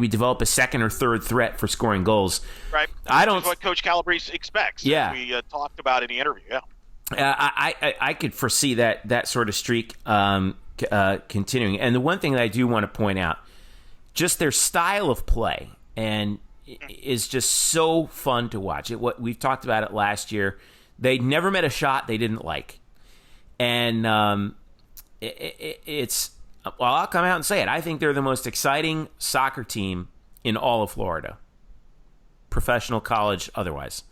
Speaker 2: develop a second or third threat for scoring goals.
Speaker 4: Right. Which is what Coach Calabrese expects.
Speaker 2: Yeah.
Speaker 4: We talked about in the interview. Yeah.
Speaker 2: I could foresee that sort of streak continuing. And the one thing that I do want to point out, just their style of play and is just so fun to watch. What we've talked about it last year. They never met a shot they didn't like. And it's well, I'll come out and say it. I think they're the most exciting soccer team in all of Florida. Professional, college, otherwise.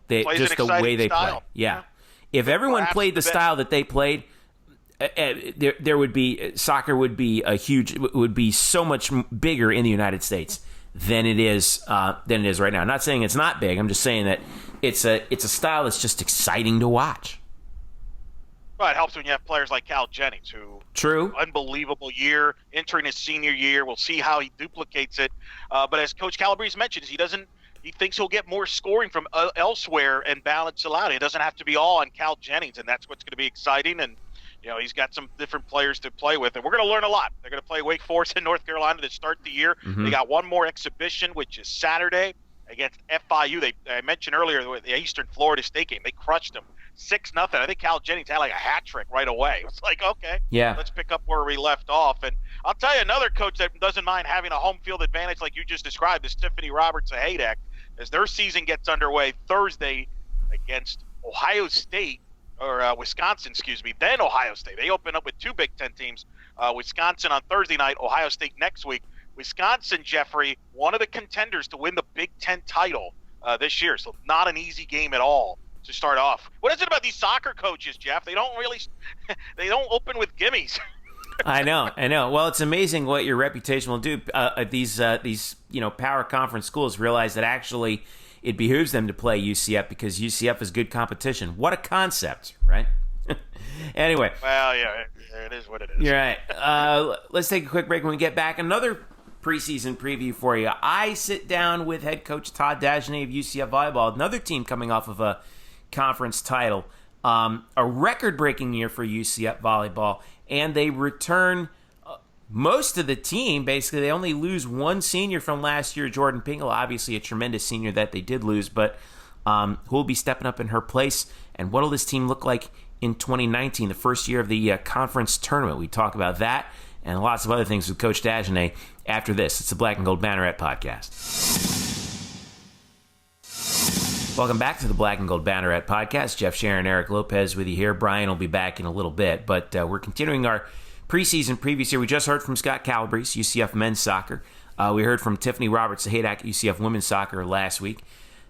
Speaker 2: Just the way they play. Yeah. If everyone played the style that they played, there would be soccer would be so much bigger in the United States than it is right now. I'm not saying it's not big. I'm just saying that it's a style that's just exciting to watch.
Speaker 4: Well, it helps when you have players like Cal Jennings, who unbelievable year, entering his senior year. We'll see how he duplicates it. But as Coach Calabrese mentioned, he thinks he'll get more scoring from elsewhere and balance it out. It doesn't have to be all on Cal Jennings, and that's what's going to be exciting. And he's got some different players to play with, and we're going to learn a lot. They're going to play Wake Forest in North Carolina to start the year. Mm-hmm. They got one more exhibition, which is Saturday against FIU. I mentioned earlier the Eastern Florida State game. They crushed them 6-0. I think Cal Jennings had like a hat trick right away. It was like, okay, let's pick up where we left off. And I'll tell you, another coach that doesn't mind having a home field advantage like you just described is Tiffany Roberts-Hadak, as their season gets underway Thursday against Ohio State. Or Wisconsin, then Ohio State. They open up with two Big Ten teams, Wisconsin on Thursday night, Ohio State next week. Wisconsin, Jeffrey, one of the contenders to win the Big Ten title this year, so not an easy game at all to start off. What is it about these soccer coaches, Jeff? They don't open with gimmies.
Speaker 2: I know. Well, it's amazing what your reputation will do. These power conference schools realize that actually it behooves them to play UCF because UCF is good competition. What a concept, right? Anyway.
Speaker 4: Well, yeah, it is what it is.
Speaker 2: You're right. Let's take a quick break. When we get back, another preseason preview for you. I sit down with head coach Todd Dagenais of UCF Volleyball, another team coming off of a conference title. A record-breaking year for UCF Volleyball, and they return most of the team. Basically, they only lose one senior from last year, Jordan Pingle, obviously a tremendous senior that they did lose, but who will be stepping up in her place, and what will this team look like in 2019, the first year of the conference tournament? We talk about that and lots of other things with Coach Dagenais after this. It's the Black and Gold Banneret Podcast. Welcome back to the Black and Gold Banneret Podcast. Jeff Sharon, Eric Lopez with you here. Brian will be back in a little bit, but we're continuing our preseason previews here. We just heard from Scott Calabrese, UCF men's soccer. We heard from Tiffany Roberts-Hadak, UCF women's soccer last week.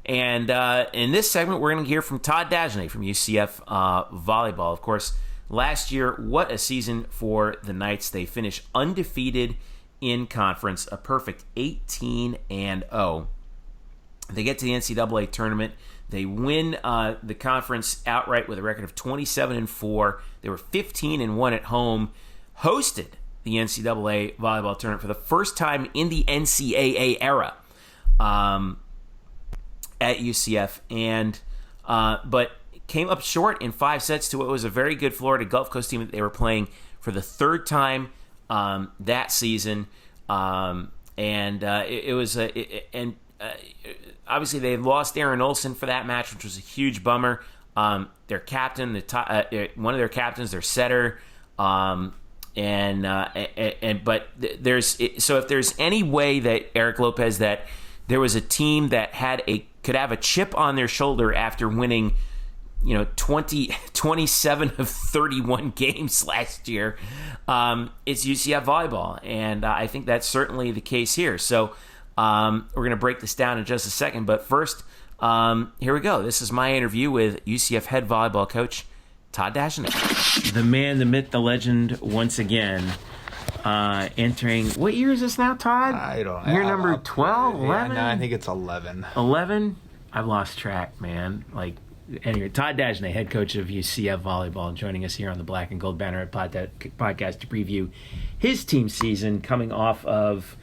Speaker 2: And in this segment, we're going to hear from Todd Dagenais from UCF Volleyball. Of course, last year, what a season for the Knights. They finished undefeated in conference, a perfect 18-0. They get to the NCAA tournament. They win the conference outright with a record of 27-4. They were 15-1 at home. Hosted the NCAA volleyball tournament for the first time in the NCAA era at UCF, and but came up short in 5 sets to what was a very good Florida Gulf Coast team that they were playing for the third time that season, obviously they lost Aaron Olson for that match, which was a huge bummer. Their captain, one of their captains, their setter, but if there's any way that Eric Lopez that there was a team that could have a chip on their shoulder after winning 27 of 31 games last year, it's UCF Volleyball, and I think that's certainly the case here. So we're going to break this down in just a second, but first, here we go. This is my interview with UCF head volleyball coach Todd Dagenais. The man, the myth, the legend, once again. entering. What year is this now, Todd?
Speaker 7: I don't.
Speaker 2: Year number 12, 11?
Speaker 7: Yeah, no, I think it's 11.
Speaker 2: 11? I've lost track, man. Anyway, Todd Dagenais, head coach of UCF Volleyball, joining us here on the Black and Gold Banneret Podcast to preview his team season coming off of,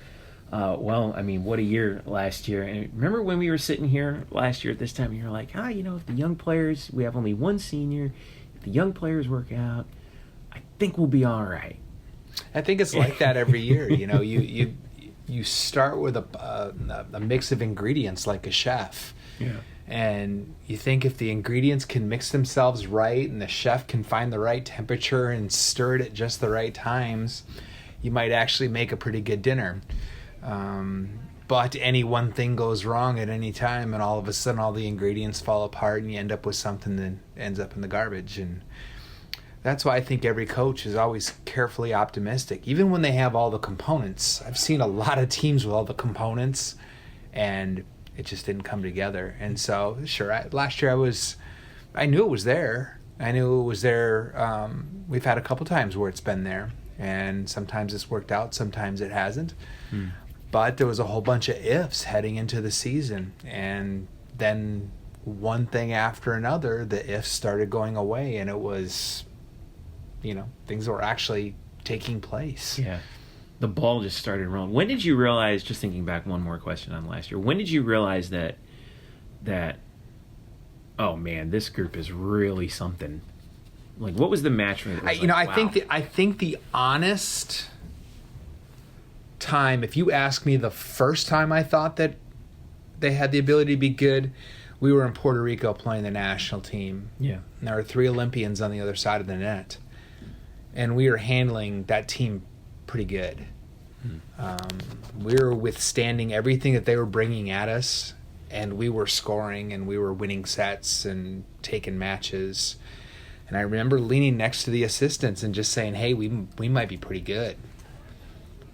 Speaker 2: what a year last year. And remember when we were sitting here last year at this time, you were like, if the young players, we have only one senior, if the young players work out, I think we'll be all right.
Speaker 7: I think it's like that every year. You start with a mix of ingredients like a chef.
Speaker 2: Yeah.
Speaker 7: And you think if the ingredients can mix themselves right and the chef can find the right temperature and stir it at just the right times, you might actually make a pretty good dinner. But any one thing goes wrong at any time and all of a sudden all the ingredients fall apart and you end up with something that ends up in the garbage. And that's why I think every coach is always carefully optimistic, even when they have all the components. I've seen a lot of teams with all the components and it just didn't come together. And so, last year I knew it was there. We've had a couple times where it's been there, and sometimes it's worked out, sometimes it hasn't. But there was a whole bunch of ifs heading into the season, and then one thing after another, the ifs started going away, and it was, things were actually taking place.
Speaker 2: Yeah. The ball just started rolling. When did you realize, just thinking back, one more question on last year, when did you realize that oh man, this group is really something? Like, what was the match?
Speaker 7: I think the honest time, if you ask me the first time I thought that they had the ability to be good, we were in Puerto Rico playing the national team.
Speaker 2: Yeah.
Speaker 7: And there were 3 Olympians on the other side of the net. And we were handling that team pretty good. We were withstanding everything that they were bringing at us, and we were scoring and we were winning sets and taking matches. And I remember leaning next to the assistants and just saying, hey, we might be pretty good.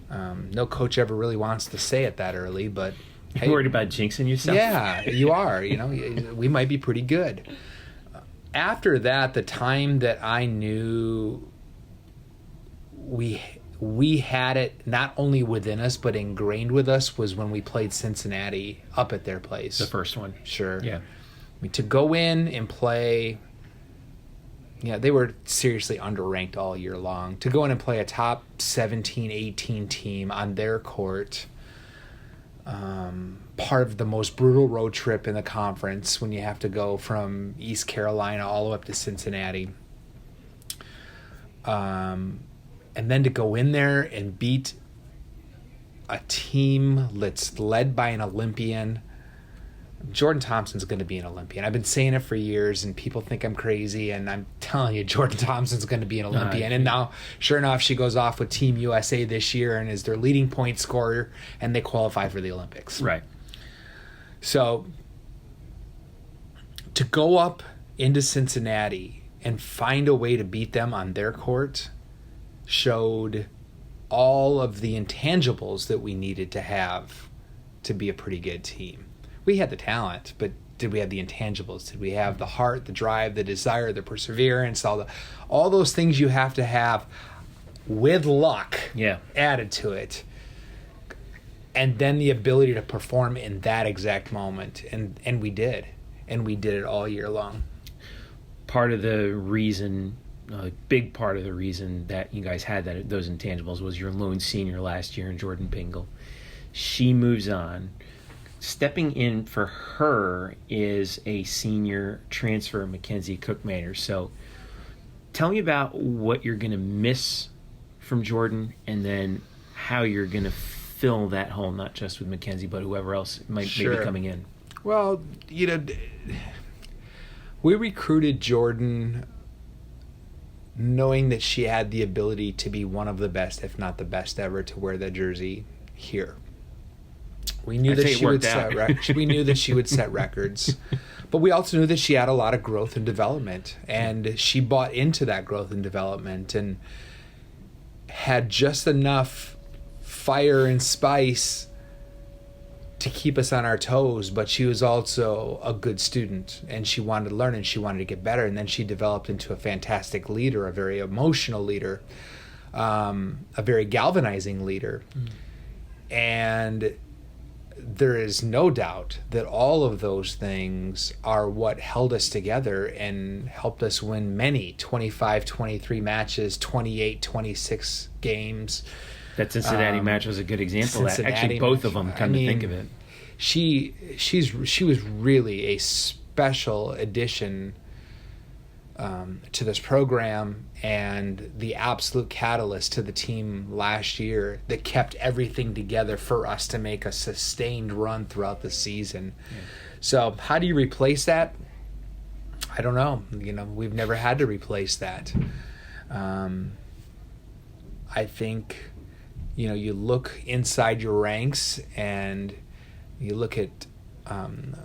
Speaker 7: No coach ever really wants to say it that early, but
Speaker 2: hey, you're worried about jinxing yourself?
Speaker 7: Yeah, you are. We might be pretty good. After that, the time that I knew we had it not only within us but ingrained with us was when we played Cincinnati up at their place.
Speaker 2: The first one.
Speaker 7: Sure.
Speaker 2: Yeah.
Speaker 7: To go in and play, they were seriously underranked all year long. To go in and play a top 17, 18 team on their court, part of the most brutal road trip in the conference when you have to go from East Carolina all the way up to Cincinnati. And then to go in there and beat a team that's led by an Olympian. Jordan Thompson's going to be an Olympian. I've been saying it for years, and people think I'm crazy, and I'm telling you, Jordan Thompson's going to be an Olympian. And now, sure enough, she goes off with Team USA this year and is their leading point scorer, and they qualify for the Olympics.
Speaker 2: Right.
Speaker 7: So to go up into Cincinnati and find a way to beat them on their court showed all of the intangibles that we needed to have to be a pretty good team. We had the talent, but did we have the intangibles? Did we have the heart, the drive, the desire, the perseverance, all those things you have to have with luck added to it? And then the ability to perform in that exact moment. And we did. And we did it all year long.
Speaker 2: Part of the reason, a big part of the reason that you guys had those intangibles was your lone senior last year in Jordan Pingle. She moves on. Stepping in for her is a senior transfer, Mackenzie Cookmaner. So tell me about what you're going to miss from Jordan and then how you're going to fill that hole, not just with Mackenzie, but whoever else might be coming in.
Speaker 7: Well, we recruited Jordan knowing that she had the ability to be one of the best, if not the best ever, to wear that jersey here. We knew that she would set records, but we also knew that she had a lot of growth and development, and she bought into that growth and development and had just enough fire and spice to keep us on our toes, but she was also a good student, and she wanted to learn, and she wanted to get better, and then she developed into a fantastic leader, a very emotional leader, a very galvanizing leader. And there is no doubt that all of those things are what held us together and helped us win many 25-23 matches, 28-26 games.
Speaker 2: That Cincinnati match was a good example of that. Actually, both of them, come to think of it.
Speaker 7: She was really a special addition to this program and the absolute catalyst to the team last year that kept everything together for us to make a sustained run throughout the season. Yeah. So how do you replace that? I don't know. We've never had to replace that. I think, you look inside your ranks and you look at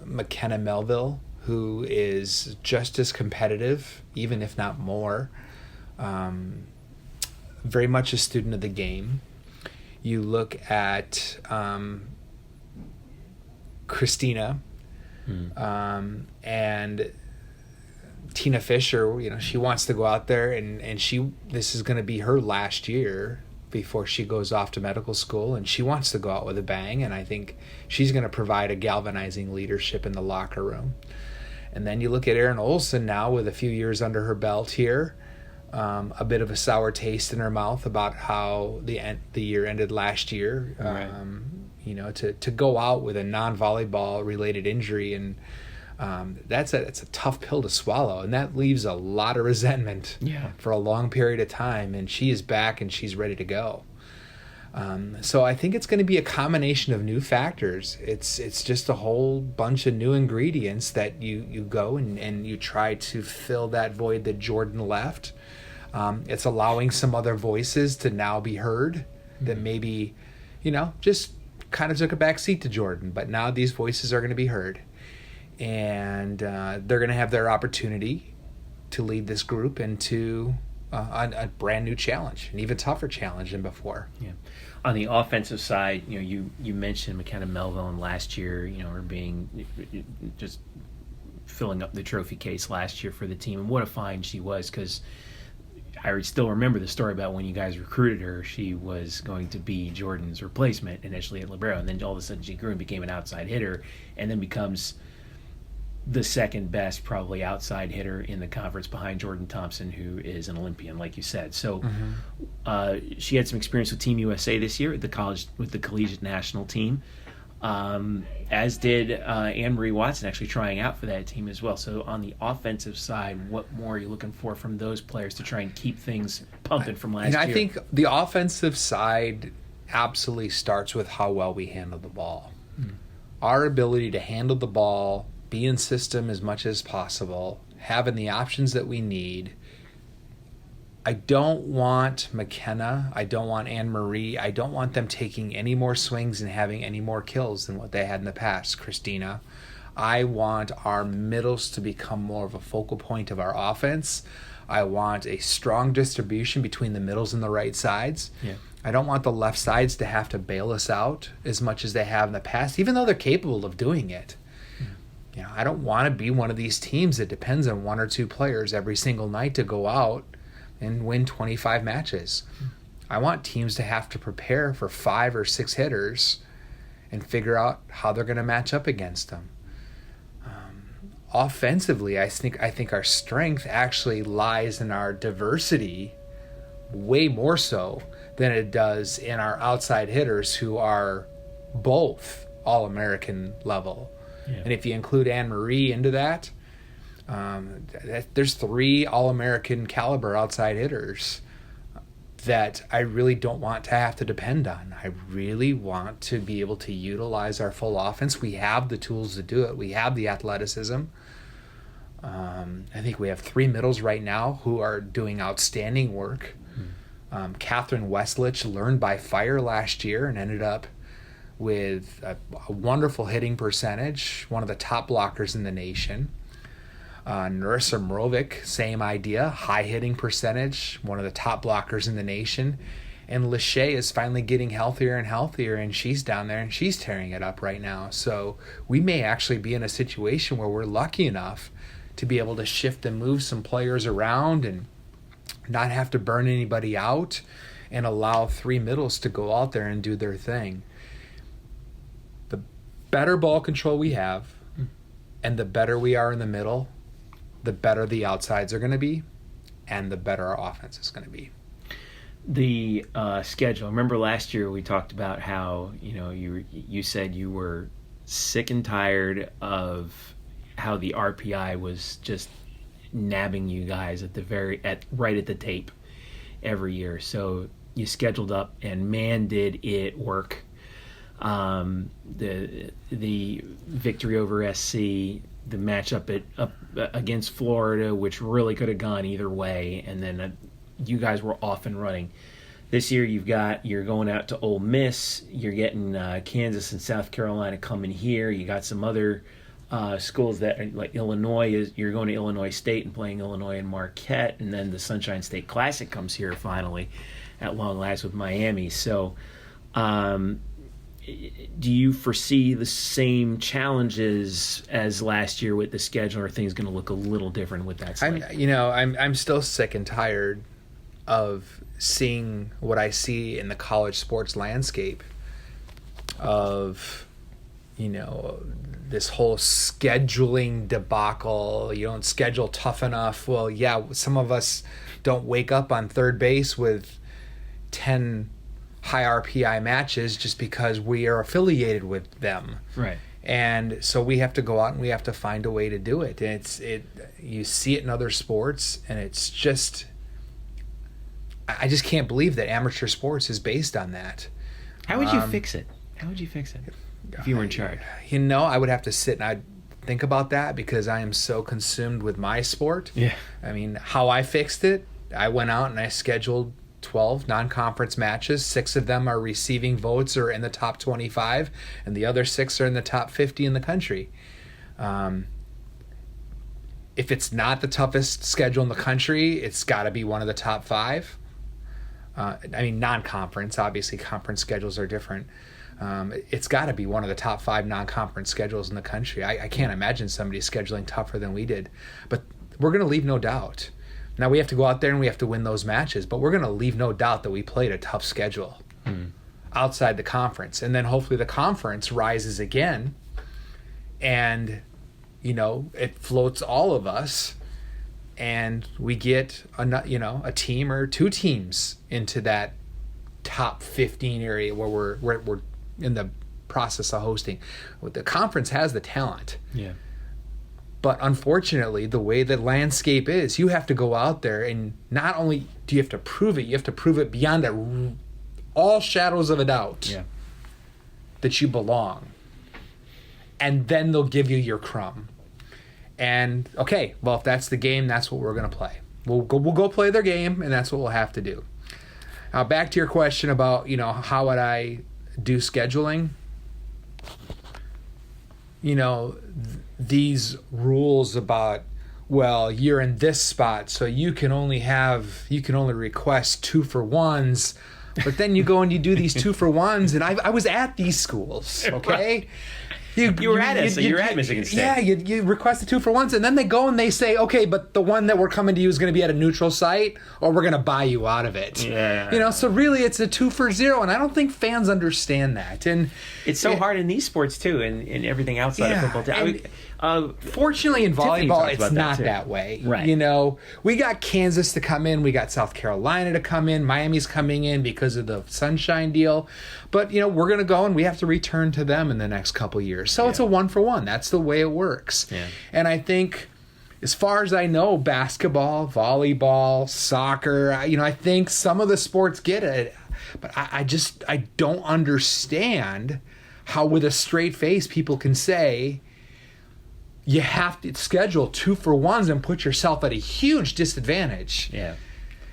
Speaker 7: McKenna Melville, who is just as competitive, even if not more. Very much a student of the game. You look at Christina and Tina Fisher. She wants to go out there and this is going to be her last year before she goes off to medical school, and she wants to go out with a bang, and I think she's going to provide a galvanizing leadership in the locker room. And then you look at Erin Olsen now with a few years under her belt here, a bit of a sour taste in her mouth about how the year ended last year. Right. To go out with a non-volleyball related injury, and it's a tough pill to swallow, and that leaves a lot of resentment for a long period of time. And she is back and she's ready to go. So I think it's going to be a combination of new factors. It's just a whole bunch of new ingredients that you go and you try to fill that void that Jordan left. It's allowing some other voices to now be heard that maybe, just kind of took a back seat to Jordan. But now these voices are going to be heard. And they're going to have their opportunity to lead this group into a brand new challenge, an even tougher challenge than before.
Speaker 2: Yeah. On the offensive side, you mentioned McKenna Melville, and last year, her being just filling up the trophy case last year for the team, and what a find she was, because I still remember the story about when you guys recruited her. She was going to be Jordan's replacement initially at libero, and then all of a sudden she grew and became an outside hitter, and then becomes the second best probably outside hitter in the conference behind Jordan Thompson, who is an Olympian, like you said. So she had some experience with Team USA this year at the college with the collegiate national team, as did Anne-Marie Watson, actually trying out for that team as well. So on the offensive side, what more are you looking for from those players to try and keep things pumping from last year?
Speaker 7: I think the offensive side absolutely starts with how well we handle the ball. Our ability to handle the ball, be in system as much as possible, having the options that we need. I don't want McKenna, I don't want Anne-Marie, I don't want them taking any more swings and having any more kills than what they had in the past, Christina. I want our middles to become more of a focal point of our offense. I want a strong distribution between the middles and the right sides. Yeah. I don't want the left sides to have to bail us out as much as they have in the past, even though they're capable of doing it. I don't want to be one of these teams that depends on one or two players every single night to go out and win 25 matches. I want teams to have to prepare for 5 or 6 hitters and figure out how they're going to match up against them. Offensively, I think our strength actually lies in our diversity way more so than it does in our outside hitters who are both All-American level. Yeah. And if you include Anne-Marie into that, there's 3 All-American caliber outside hitters that I really don't want to have to depend on. I really want to be able to utilize our full offense. We have the tools to do it. We have the athleticism. I think we have 3 middles right now who are doing outstanding work. Catherine Westlich learned by fire last year and ended up with a wonderful hitting percentage, one of the top blockers in the nation. Narissa Mrovic, same idea, high hitting percentage, one of the top blockers in the nation. And Lachey is finally getting healthier and healthier, and she's down there and she's tearing it up right now. So we may actually be in a situation where we're lucky enough to be able to shift and move some players around and not have to burn anybody out and allow 3 middles to go out there and do their thing. The better ball control we have and the better we are in the middle, the better the outsides are going to be and the better our offense is going to be.
Speaker 2: The schedule. Remember last year we talked about how you said you were sick and tired of how the RPI was just nabbing you guys right at the tape every year. So you scheduled up, and man, did it work. The victory over SC, the matchup up against Florida, which really could have gone either way, and then you guys were off and running. This year you're going out to Ole Miss. You're getting Kansas and South Carolina coming here. You got some other schools that like Illinois. You're going to Illinois State and playing Illinois and Marquette, and then the Sunshine State Classic comes here finally at long last with Miami. So do you foresee the same challenges as last year with the schedule, or are things going to look a little different with that slate?
Speaker 7: I'm still sick and tired of seeing what I see in the college sports landscape of, this whole scheduling debacle. You don't schedule tough enough. Well, yeah, some of us don't wake up on third base with 10 high RPI matches just because we are affiliated with them.
Speaker 2: Right.
Speaker 7: And so we have to go out and we have to find a way to do it. And you see it in other sports, and it's just, I just can't believe that amateur sports is based on that.
Speaker 2: How would you fix it? If you were in charge?
Speaker 7: I would have to sit and I'd think about that, because I am so consumed with my sport.
Speaker 2: Yeah.
Speaker 7: I mean, how I fixed it, I went out and I scheduled 12 non-conference matches. 6 of them are receiving votes or in the top 25, and the other 6 are in the top 50 in the country. If it's not the toughest schedule in the country, it's got to be one of the top 5. Non-conference. Obviously, conference schedules are different. It's got to be one of the top 5 non-conference schedules in the country. I can't imagine somebody scheduling tougher than we did. But we're going to leave no doubt. Now, we have to go out there and we have to win those matches, but we're going to leave no doubt that we played a tough schedule outside the conference. And then hopefully the conference rises again, and, it floats all of us, and we get a team or 2 teams into that top 15 area where we're in the process of hosting. The conference has the talent.
Speaker 2: Yeah.
Speaker 7: But unfortunately, the way the landscape is, you have to go out there, and not only do you have to prove it, you have to prove it beyond all shadows of a doubt that you belong. And then they'll give you your crumb. And, okay, well, if that's the game, that's what we're going to play. We'll go play their game, and that's what we'll have to do. Now, back to your question about, how would I do scheduling? These rules about, well, you're in this spot, so you can only request 2-for-1s, but then you go and you do these 2-for-1s, and I was at these schools, okay?
Speaker 2: You were at Michigan State.
Speaker 7: Yeah, you request the 2-for-1s, and then they go and they say, okay, but the one that we're coming to you is going to be at a neutral site, or we're going to buy you out of it.
Speaker 2: Yeah.
Speaker 7: So really it's a 2-for-0, and I don't think fans understand that. And
Speaker 2: it's so hard in these sports too, and everything outside of football.
Speaker 7: Fortunately, in volleyball, it's not that way.
Speaker 2: Right.
Speaker 7: We got Kansas to come in, we got South Carolina to come in, Miami's coming in because of the Sunshine deal. But, we're going to go and we have to return to them in the next couple years. So it's a 1-for-1. That's the way it works.
Speaker 2: Yeah.
Speaker 7: And I think, as far as I know, basketball, volleyball, soccer, I think some of the sports get it. But I don't understand how, with a straight face, people can say you have to schedule 2-for-1s and put yourself at a huge disadvantage.
Speaker 2: Yeah.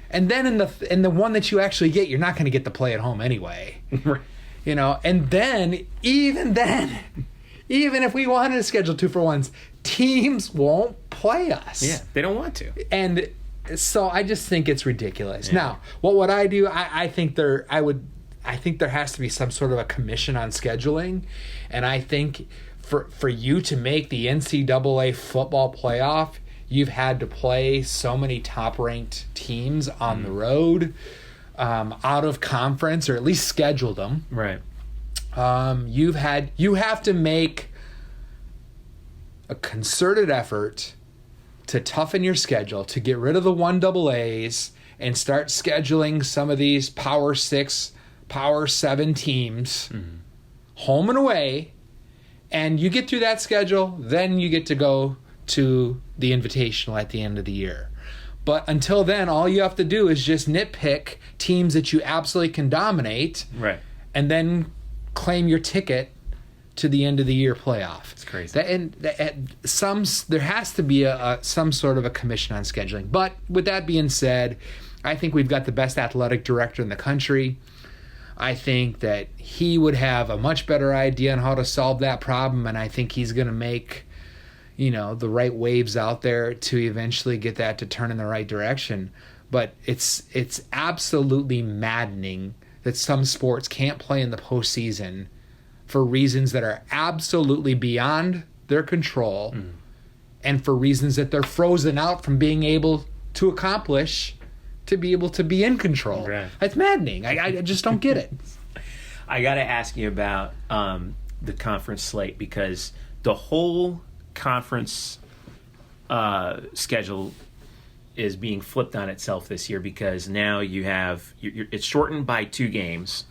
Speaker 7: And then in the one that you actually get, you're not going to get to play at home anyway. And then, even if we wanted to schedule 2-for-1s, teams won't play us.
Speaker 2: Yeah, they don't want to.
Speaker 7: And so I just think it's ridiculous. Yeah. Now, what would I do? I think there has to be some sort of a commission on scheduling, and I think for you to make the NCAA football playoff, you've had to play so many top-ranked teams on the road. out of conference, or at least scheduled them.
Speaker 2: Right.
Speaker 7: You have to make a concerted effort to toughen your schedule, to get rid of the 1AAs and start scheduling some of these Power 6, Power 7 teams home and away. And you get through that schedule, then you get to go to the Invitational at the end of the year. But until then, all you have to do is just nitpick teams that you absolutely can dominate,
Speaker 2: Right.
Speaker 7: and then claim your ticket to the end of the year playoff.
Speaker 2: It's crazy.
Speaker 7: There has to be some sort of a commission on scheduling. But with that being said, I think we've got the best athletic director in the country. I think that he would have a much better idea on how to solve that problem, and I think he's going to make, the right waves out there to eventually get that to turn in the right direction. But it's absolutely maddening that some sports can't play in the postseason for reasons that are absolutely beyond their control, and for reasons that they're frozen out from being able to accomplish to be able to be in control.
Speaker 2: Right.
Speaker 7: It's maddening. I just don't get it.
Speaker 2: I got to ask you about the conference slate, because the whole conference schedule is being flipped on itself this year, because now you have it's shortened by 2 games,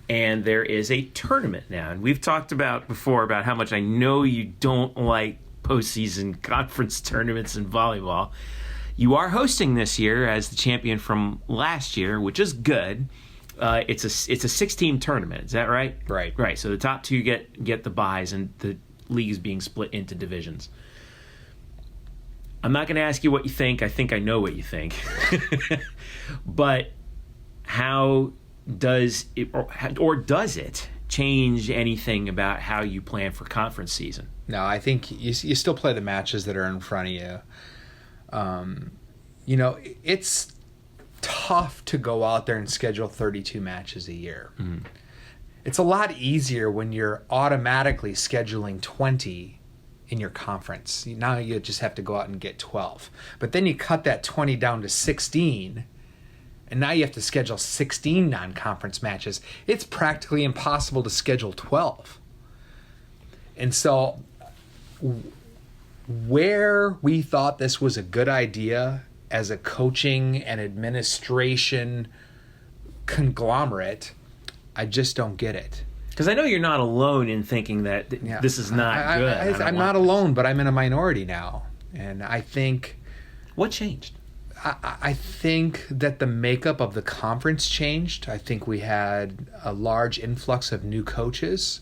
Speaker 2: and there is a tournament now. And we've talked about before about how much I know you don't like postseason conference tournaments in volleyball. You are hosting this year as the champion from last year, which is good. It's a 6-team tournament. Is that right? Right. So the top 2 get the byes, and the league is being split into divisions. I'm not going to ask you what you think. I think I know what you think. But how does it, or does it change anything about how you plan for conference season?
Speaker 7: No, I think you still play the matches that are in front of you. It's tough to go out there and schedule 32 matches a year. It's a lot easier when you're automatically scheduling 20 in your conference. Now you just have to go out and get 12. But then you cut that 20 down to 16, and now you have to schedule 16 non-conference matches. It's practically impossible to schedule 12. And so where we thought this was a good idea as a coaching and administration conglomerate, I just don't get it.
Speaker 2: Because I know you're not alone in thinking that this is not good.
Speaker 7: I'm not alone, but I'm in a minority now. And I think...
Speaker 2: What changed?
Speaker 7: I think that the makeup of the conference changed. I think we had a large influx of new coaches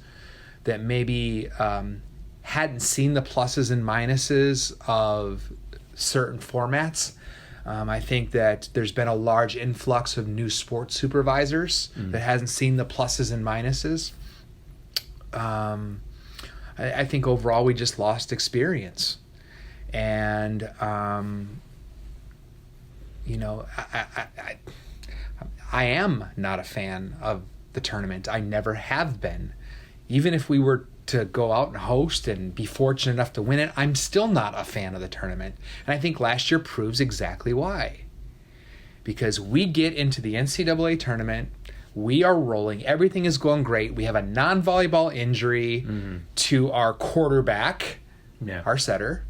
Speaker 7: that maybe hadn't seen the pluses and minuses of certain formats. I think that there's been a large influx of new sports supervisors that hasn't seen the pluses and minuses. I think overall we just lost experience. And, I am not a fan of the tournament. I never have been. Even if we were to go out and host and be fortunate enough to win it, I'm still not a fan of the tournament. And I think last year proves exactly why. Because we get into the NCAA tournament, we are rolling, everything is going great. We have a non-volleyball injury to our quarterback, our setter,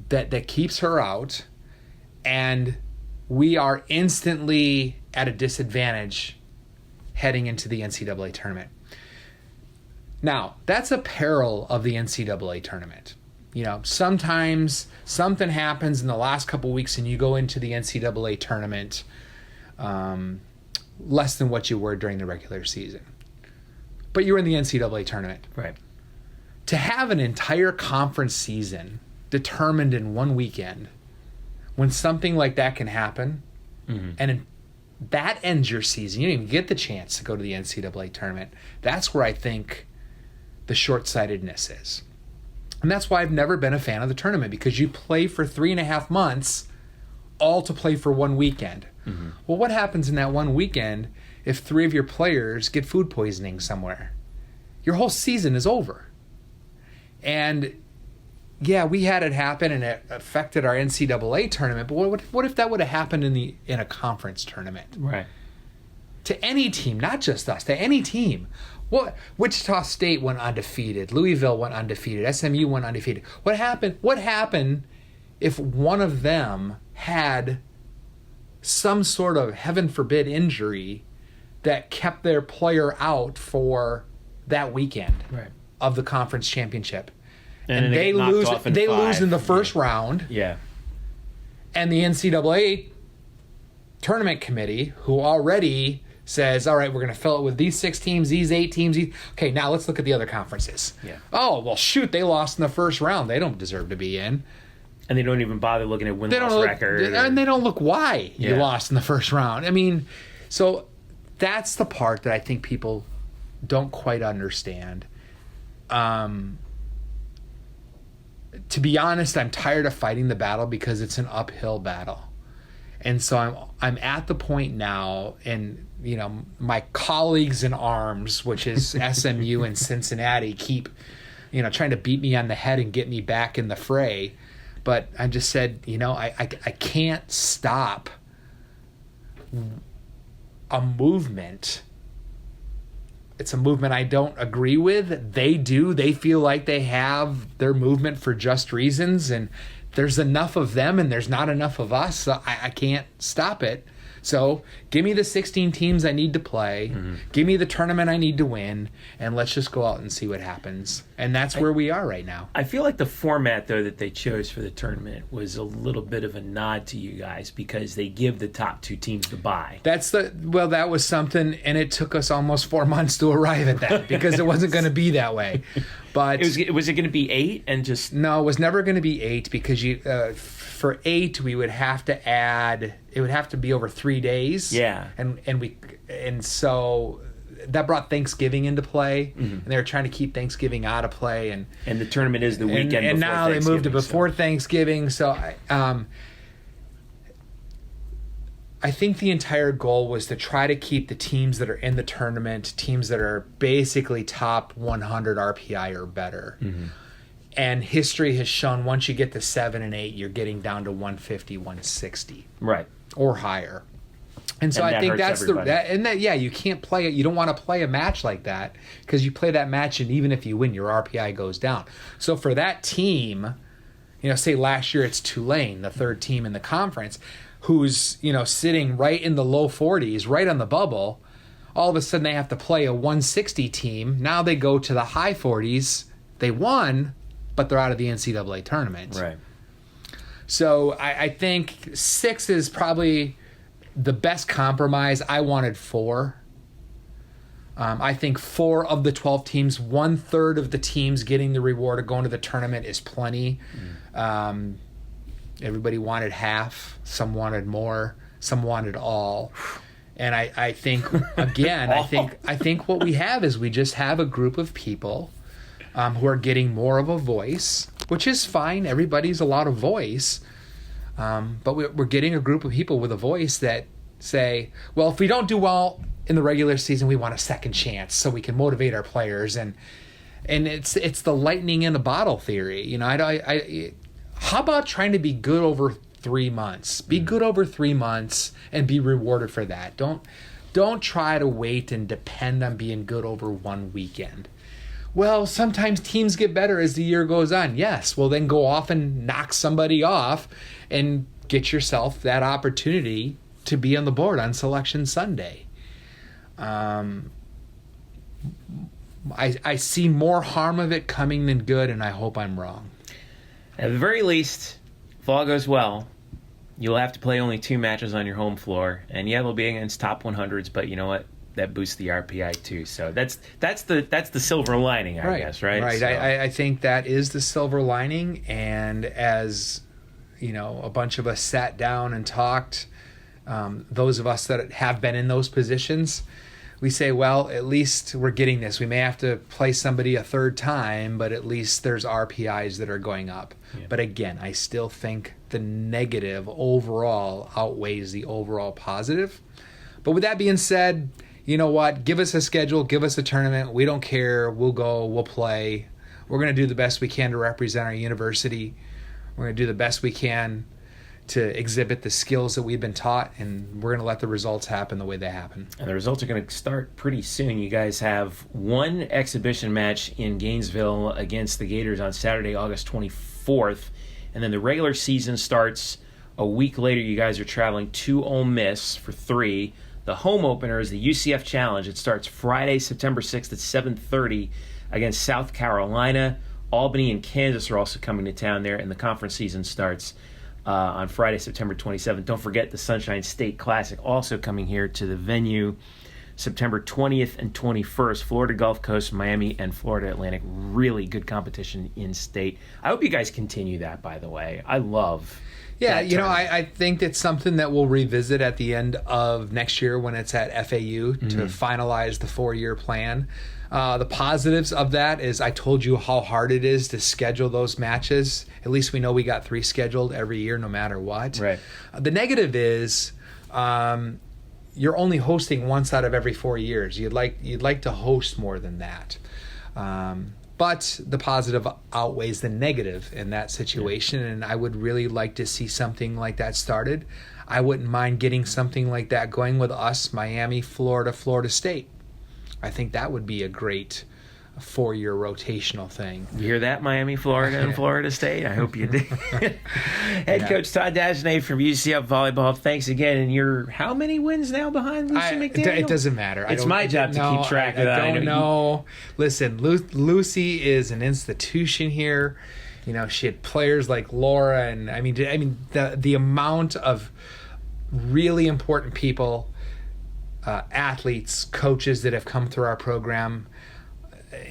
Speaker 7: that keeps her out, and we are instantly at a disadvantage heading into the NCAA tournament. Now, that's a peril of the NCAA tournament. Sometimes something happens in the last couple weeks and you go into the NCAA tournament less than what you were during the regular season. But you're in the NCAA tournament.
Speaker 2: Right.
Speaker 7: To have an entire conference season determined in one weekend, when something like that can happen, and that ends your season, you don't even get the chance to go to the NCAA tournament. That's where I think the short-sightedness is. And that's why I've never been a fan of the tournament, because you play for 3.5 months all to play for one weekend. Well, what happens in that one weekend if 3 of your players get food poisoning somewhere? Your whole season is over. And yeah, we had it happen and it affected our NCAA tournament, but what if that would have happened in a conference tournament?
Speaker 2: Right.
Speaker 7: To any team, not just us, to any team. Wichita State went undefeated. Louisville went undefeated. SMU went undefeated. What happened if one of them had some sort of, heaven forbid, injury that kept their player out for that weekend of the conference championship? And they lose in the first round.
Speaker 2: Yeah. And
Speaker 7: the NCAA tournament committee, who already says, all right, we're going to fill it with these 6 teams, these 8 teams. Okay, now let's look at the other conferences.
Speaker 2: Yeah.
Speaker 7: Oh, well, shoot, they lost in the first round. They don't deserve to be in.
Speaker 2: And they don't even bother looking at win-loss record.
Speaker 7: And they don't look why you lost in the first round. I mean, so that's the part that I think people don't quite understand. To be honest, I'm tired of fighting the battle because it's an uphill battle. And so I'm at the point now, and my colleagues in arms, which is SMU and Cincinnati, keep trying to beat me on the head and get me back in the fray. But I just said, I can't stop a movement. It's a movement I don't agree with. They do. They feel like they have their movement for just reasons, and there's enough of them and there's not enough of us, so I can't stop it. So give me the 16 teams I need to play. Mm-hmm. Give me the tournament I need to win, and let's just go out and see what happens. And that's where we are right now.
Speaker 2: I feel like the format, though, that they chose for the tournament was a little bit of a nod to you guys because they give the top 2 teams the bye.
Speaker 7: That was something, and it took us almost 4 months to arrive at that because it wasn't going to be that way. But
Speaker 2: was it going to be 8 and just?
Speaker 7: No, it was never going to be 8 because for 8 we would have to add. It would have to be over 3 days.
Speaker 2: Yeah,
Speaker 7: and so that brought Thanksgiving into play, mm-hmm. and they were trying to keep Thanksgiving out of play, and
Speaker 2: the tournament is the weekend.
Speaker 7: And now they moved it before Thanksgiving. So I think the entire goal was to try to keep the teams that are in the tournament, teams that are basically top 100 RPI or better. Mm-hmm. And history has shown once you get to 7 and 8, you're getting down to 150, 160.
Speaker 2: Right.
Speaker 7: Or higher. And so I think that's you can't play it. You don't want to play a match like that because you play that match and even if you win, your RPI goes down. So for that team, say last year it's Tulane, the 3rd team in the conference, who's, sitting right in the low 40s, right on the bubble, all of a sudden they have to play a 160 team. Now they go to the high 40s. They won, but they're out of the NCAA tournament.
Speaker 2: Right.
Speaker 7: So I think 6 is probably the best compromise. I wanted 4. I think 4 of the 12 teams, 1/3 of the teams getting the reward of going to the tournament is plenty. Everybody wanted half. Some wanted more. Some wanted all. And I think, again, I think what we have is we just have a group of people who are getting more of a voice, which is fine. Everybody's allowed a voice. But we're getting a group of people with a voice that say, well, if we don't do well in the regular season, we want a second chance so we can motivate our players. And it's the lightning in a bottle theory. How about trying to be good over 3 months? Be good over 3 months and be rewarded for that. Don't try to wait and depend on being good over 1 weekend. Well, sometimes teams get better as the year goes on. Yes, well then go off and knock somebody off and get yourself that opportunity to be on the board on Selection Sunday. I see more harm of it coming than good, and I hope I'm wrong.
Speaker 2: At the very least, if all goes well, you'll have to play only 2 matches on your home floor, and they'll be against top 100s. But you know what? That boosts the RPI too. So that's the silver lining, I guess, right?
Speaker 7: Right.
Speaker 2: So.
Speaker 7: I think that is the silver lining. And as a bunch of us sat down and talked, those of us that have been in those positions, we say, well, at least we're getting this. We may have to play somebody a 3rd time, but at least there's RPIs that are going up. Yeah. But again, I still think the negative overall outweighs the overall positive. But with that being said, you know what? Give us a schedule. Give us a tournament. We don't care. We'll go. We'll play. we're going to do the best we can to represent our university. We're going to do the best we can to exhibit the skills that we've been taught, and we're going to let the results happen the way they happen.
Speaker 2: And the results are going to start pretty soon. You guys have one exhibition match in Gainesville against the Gators on Saturday, August 24th, and then the regular season starts a week later. You guys are traveling to Ole Miss for 3. The home opener is the UCF Challenge. It starts Friday, September 6th at 7:30 against South Carolina. Albany and Kansas are also coming to town there, and the conference season starts on Friday, September 27th. Don't forget the Sunshine State Classic also coming here to the venue September 20th and 21st. Florida Gulf Coast, Miami, and Florida Atlantic. Really good competition in state. I hope you guys continue that, by the way. I love
Speaker 7: Yeah, I think it's something that we'll revisit at the end of next year when it's at FAU to finalize the 4-year plan. The positives of that is I told you how hard it is to schedule those matches. At least we know we got 3 scheduled every year no matter what.
Speaker 2: Right.
Speaker 7: The negative is you're only hosting once out of every 4 years. You'd like to host more than that. But the positive outweighs the negative in that situation, and I would really like to see something like that started. I wouldn't mind getting something like that going with us, Miami, Florida, Florida State. I think that would be a great 4-year rotational thing.
Speaker 2: You hear that, Miami, Florida, and Florida State? I hope you did. Head coach Todd Dagenais from UCF Volleyball, thanks again. And you're how many wins now behind Lucy McDaniel?
Speaker 7: It doesn't matter.
Speaker 2: It's my job to keep track of that.
Speaker 7: I don't know. Listen, Lucy is an institution here. She had players like Laura, and I mean the amount of really important people, athletes, coaches that have come through our program.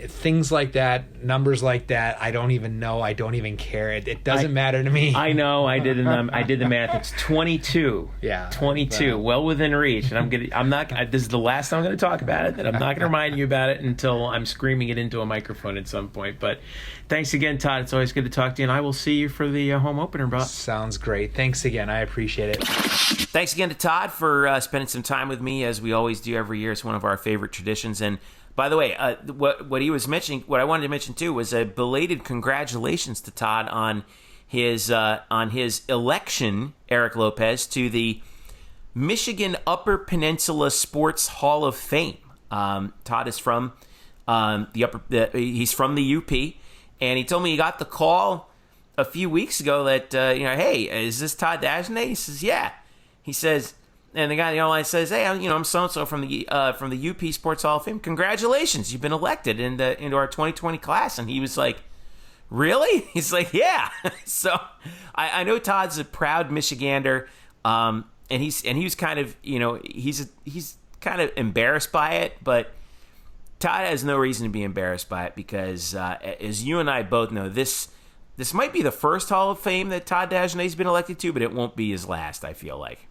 Speaker 7: Things like that, numbers like that, I don't even know. I don't even care. It doesn't matter to me.
Speaker 2: I know. I did the math. It's 22.
Speaker 7: Yeah,
Speaker 2: 22. Well within reach. And this is the last time I'm going to talk about it. And I'm not going to remind you about it until I'm screaming it into a microphone at some point. But thanks again, Todd. It's always good to talk to you. And I will see you for the home opener, bro.
Speaker 7: Sounds great. Thanks again. I appreciate it.
Speaker 2: Thanks again to Todd for spending some time with me, as we always do every year. It's one of our favorite traditions. And by the way, what he was mentioning, what I wanted to mention too, was a belated congratulations to Todd on his election, Eric Lopez, to the Michigan Upper Peninsula Sports Hall of Fame. Todd is from he's from the UP, and he told me he got the call a few weeks ago that hey, is this Todd Dagenais? He says, yeah. He says. And the guy on the online says, "Hey, I'm so-and-so from the UP Sports Hall of Fame. Congratulations, you've been elected into our 2020 class." And he was like, "Really?" He's like, "Yeah." So I know Todd's a proud Michigander, and he was kind of he's kind of embarrassed by it, but Todd has no reason to be embarrassed by it because as you and I both know, this might be the first Hall of Fame that Todd Dagenais has been elected to, but it won't be his last. I feel like.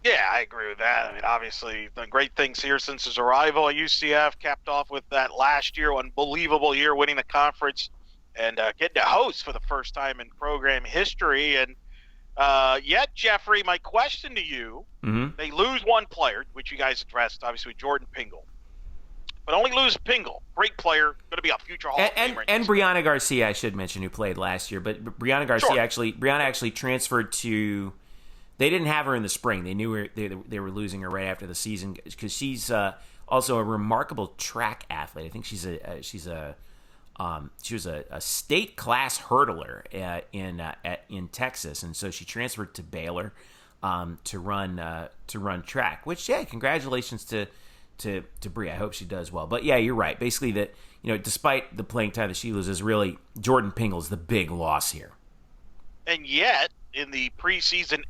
Speaker 4: Yeah, I agree with that. I mean, obviously, the great things here since his arrival at UCF, capped off with that last year, unbelievable year, winning the conference and getting to host for the first time in program history. And yet, Jeffrey, my question to you, they lose one player, which you guys addressed, obviously, Jordan Pingle. But only lose Pingle. Great player, going to be a future Hall of Famer.
Speaker 2: And Brianna Garcia, I should mention, who played last year. But Brianna Garcia actually transferred to... They didn't have her in the spring. They knew they were losing her right after the season because she's also a remarkable track athlete. I think she was a state class hurdler in Texas, and so she transferred to Baylor to run track. Which, yeah, congratulations to Bri. I hope she does well. But yeah, you're right. Basically, that despite the playing time that she loses, really Jordan Pingle's the big loss here.
Speaker 4: And yet, in the preseason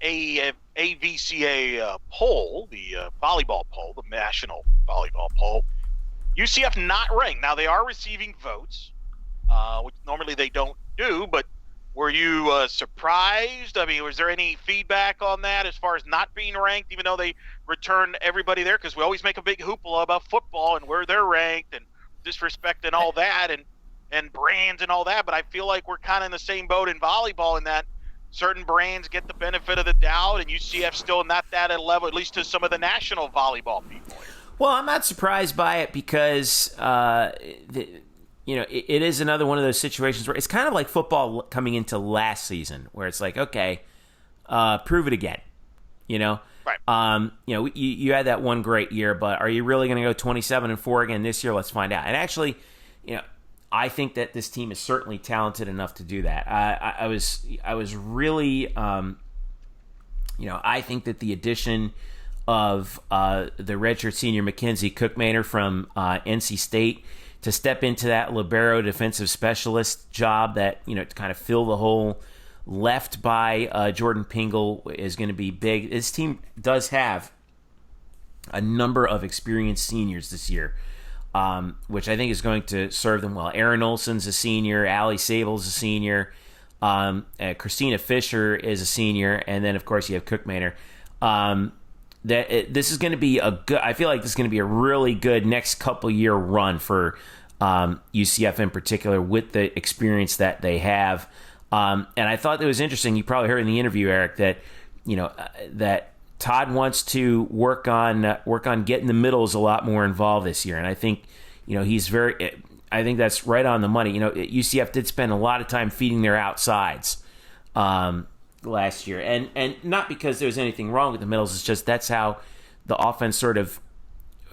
Speaker 4: AVCA poll, the volleyball poll, the national volleyball poll, UCF not ranked. Now, they are receiving votes, which normally they don't do, but were you surprised? I mean, was there any feedback on that as far as not being ranked, even though they return everybody there? Because we always make a big hoopla about football and where they're ranked and disrespect and all that and brands and all that, but I feel like we're kind of in the same boat in volleyball in that certain brands get the benefit of the doubt, and UCF still not that at a level, at least to some of the national volleyball people.
Speaker 2: Well, I'm not surprised by it because, it is another one of those situations where it's kind of like football coming into last season, where it's like, okay, prove it again, Right. You had that one great year, but are you really going to go 27-4 again this year? Let's find out. And actually, I think that this team is certainly talented enough to do that. I was really, I think that the addition of the redshirt senior Mackenzie Cookmaner from NC State to step into that libero defensive specialist job that, to kind of fill the hole left by Jordan Pingle is going to be big. This team does have a number of experienced seniors this year, which I think is going to serve them well. Aaron Olson's a senior. Allie Sable's a senior. Christina Fisher is a senior. And then, of course, you have Cookmaner. This is going to be I feel like this is going to be a really good next couple year run for UCF in particular with the experience that they have. And I thought it was interesting. You probably heard in the interview, Eric, that that Todd wants to work on getting the middles a lot more involved this year. And I think I think that's right on the money. UCF did spend a lot of time feeding their outsides last year, and not because there was anything wrong with the middles. It's just that's how the offense sort of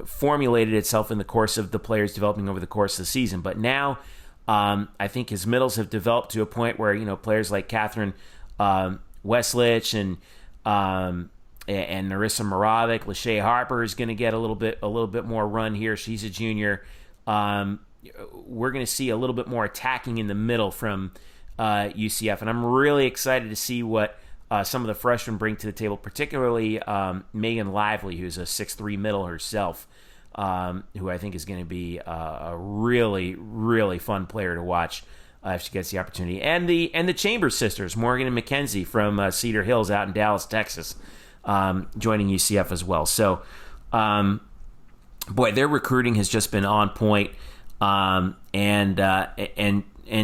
Speaker 2: formulated itself in the course of the players developing over the course of the season. But now I think his middles have developed to a point where players like Catherine Westlich and Narissa Moravec, Lachey Harper is going to get a little bit more run here. She's a junior. We're going to see a little bit more attacking in the middle from UCF, and I'm really excited to see what some of the freshmen bring to the table, particularly Megan Lively, who's a 6'3" middle herself, who I think is going to be a really, really fun player to watch if she gets the opportunity. And the Chambers sisters, Morgan and Mackenzie from Cedar Hills out in Dallas, Texas, joining UCF as well. So, boy, their recruiting has just been on point, and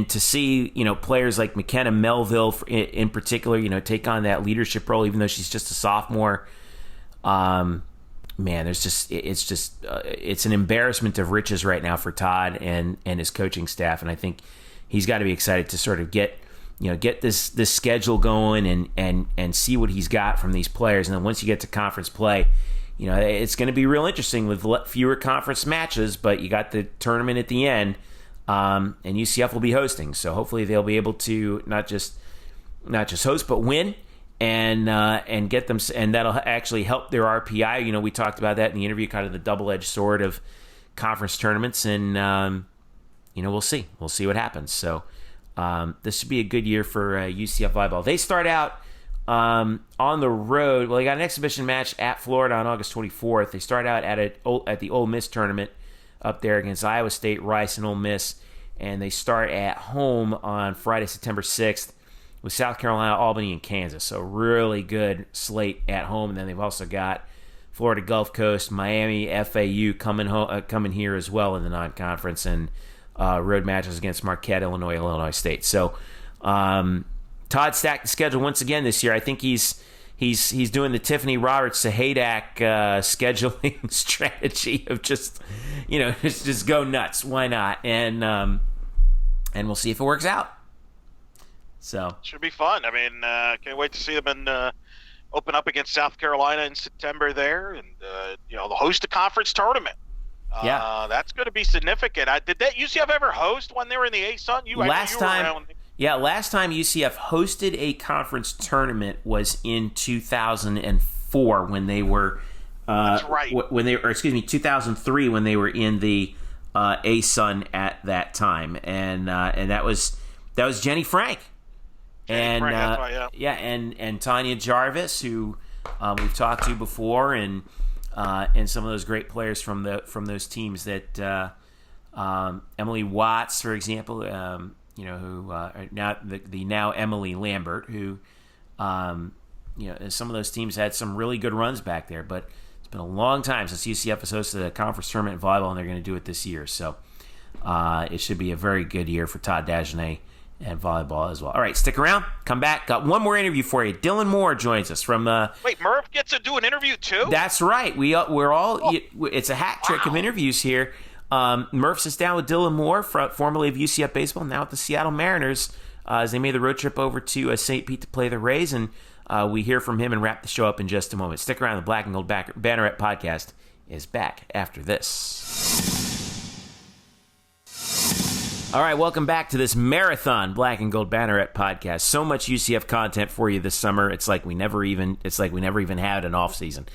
Speaker 2: to see players like McKenna Melville in particular take on that leadership role, even though she's just a sophomore. Man, it's an embarrassment of riches right now for Todd and his coaching staff, and I think he's got to be excited to sort of get this schedule going and see what he's got from these players, and then once you get to conference play, it's going to be real interesting with fewer conference matches, but you got the tournament at the end, and UCF will be hosting, so hopefully they'll be able to not just host but win. And get them, and that'll actually help their RPI. We talked about that in the interview, kind of the double-edged sword of conference tournaments, and we'll see what happens. So this should be a good year for UCF volleyball. They start out on the road. Well, they got an exhibition match at Florida on August 24th. They start out at the Ole Miss tournament up there against Iowa State, Rice, and Ole Miss, and they start at home on Friday, September 6th. With South Carolina, Albany, and Kansas. So really good slate at home. And then they've also got Florida Gulf Coast, Miami, FAU coming here as well in the non-conference, and road matches against Marquette, Illinois State. So Todd stacked the schedule once again this year. I think he's doing the Tiffany Roberts Sahadak scheduling strategy of just go nuts. Why not? And we'll see if it works out. So
Speaker 4: should be fun. I mean, can't wait to see them open up against South Carolina in September there, and they'll host a conference tournament. That's going to be significant. Did that UCF ever host when they were in the ASUN? Last time UCF hosted a conference tournament was in 2004 when they were. That's right.
Speaker 2: 2003 when they were in the ASUN at that time, and that was Jenny Frank. And and Tanya Jarvis, who we've talked to before, and some of those great players from those teams that Emily Watts, for example, who now Emily Lambert, who some of those teams had some really good runs back there, but it's been a long time since UCF has hosted a conference tournament in volleyball, and they're going to do it this year. So it should be a very good year for Todd Dagenais and volleyball as well. All right, stick around. Come back. Got one more interview for you. Dylan Moore joins us from.
Speaker 4: Wait, Murph gets to do an interview too?
Speaker 2: We're all. It's a hat trick of interviews here. Murph sits down with Dylan Moore, formerly of UCF Baseball, now at the Seattle Mariners, as they made the road trip over to St. Pete to play the Rays. And we hear from him and wrap the show up in just a moment. Stick around. The Black and Gold Banneret Podcast is back after this. All right, welcome back to this marathon Black and Gold Banneret Podcast. So much UCF content for you this summer. It's like we never even had an off season.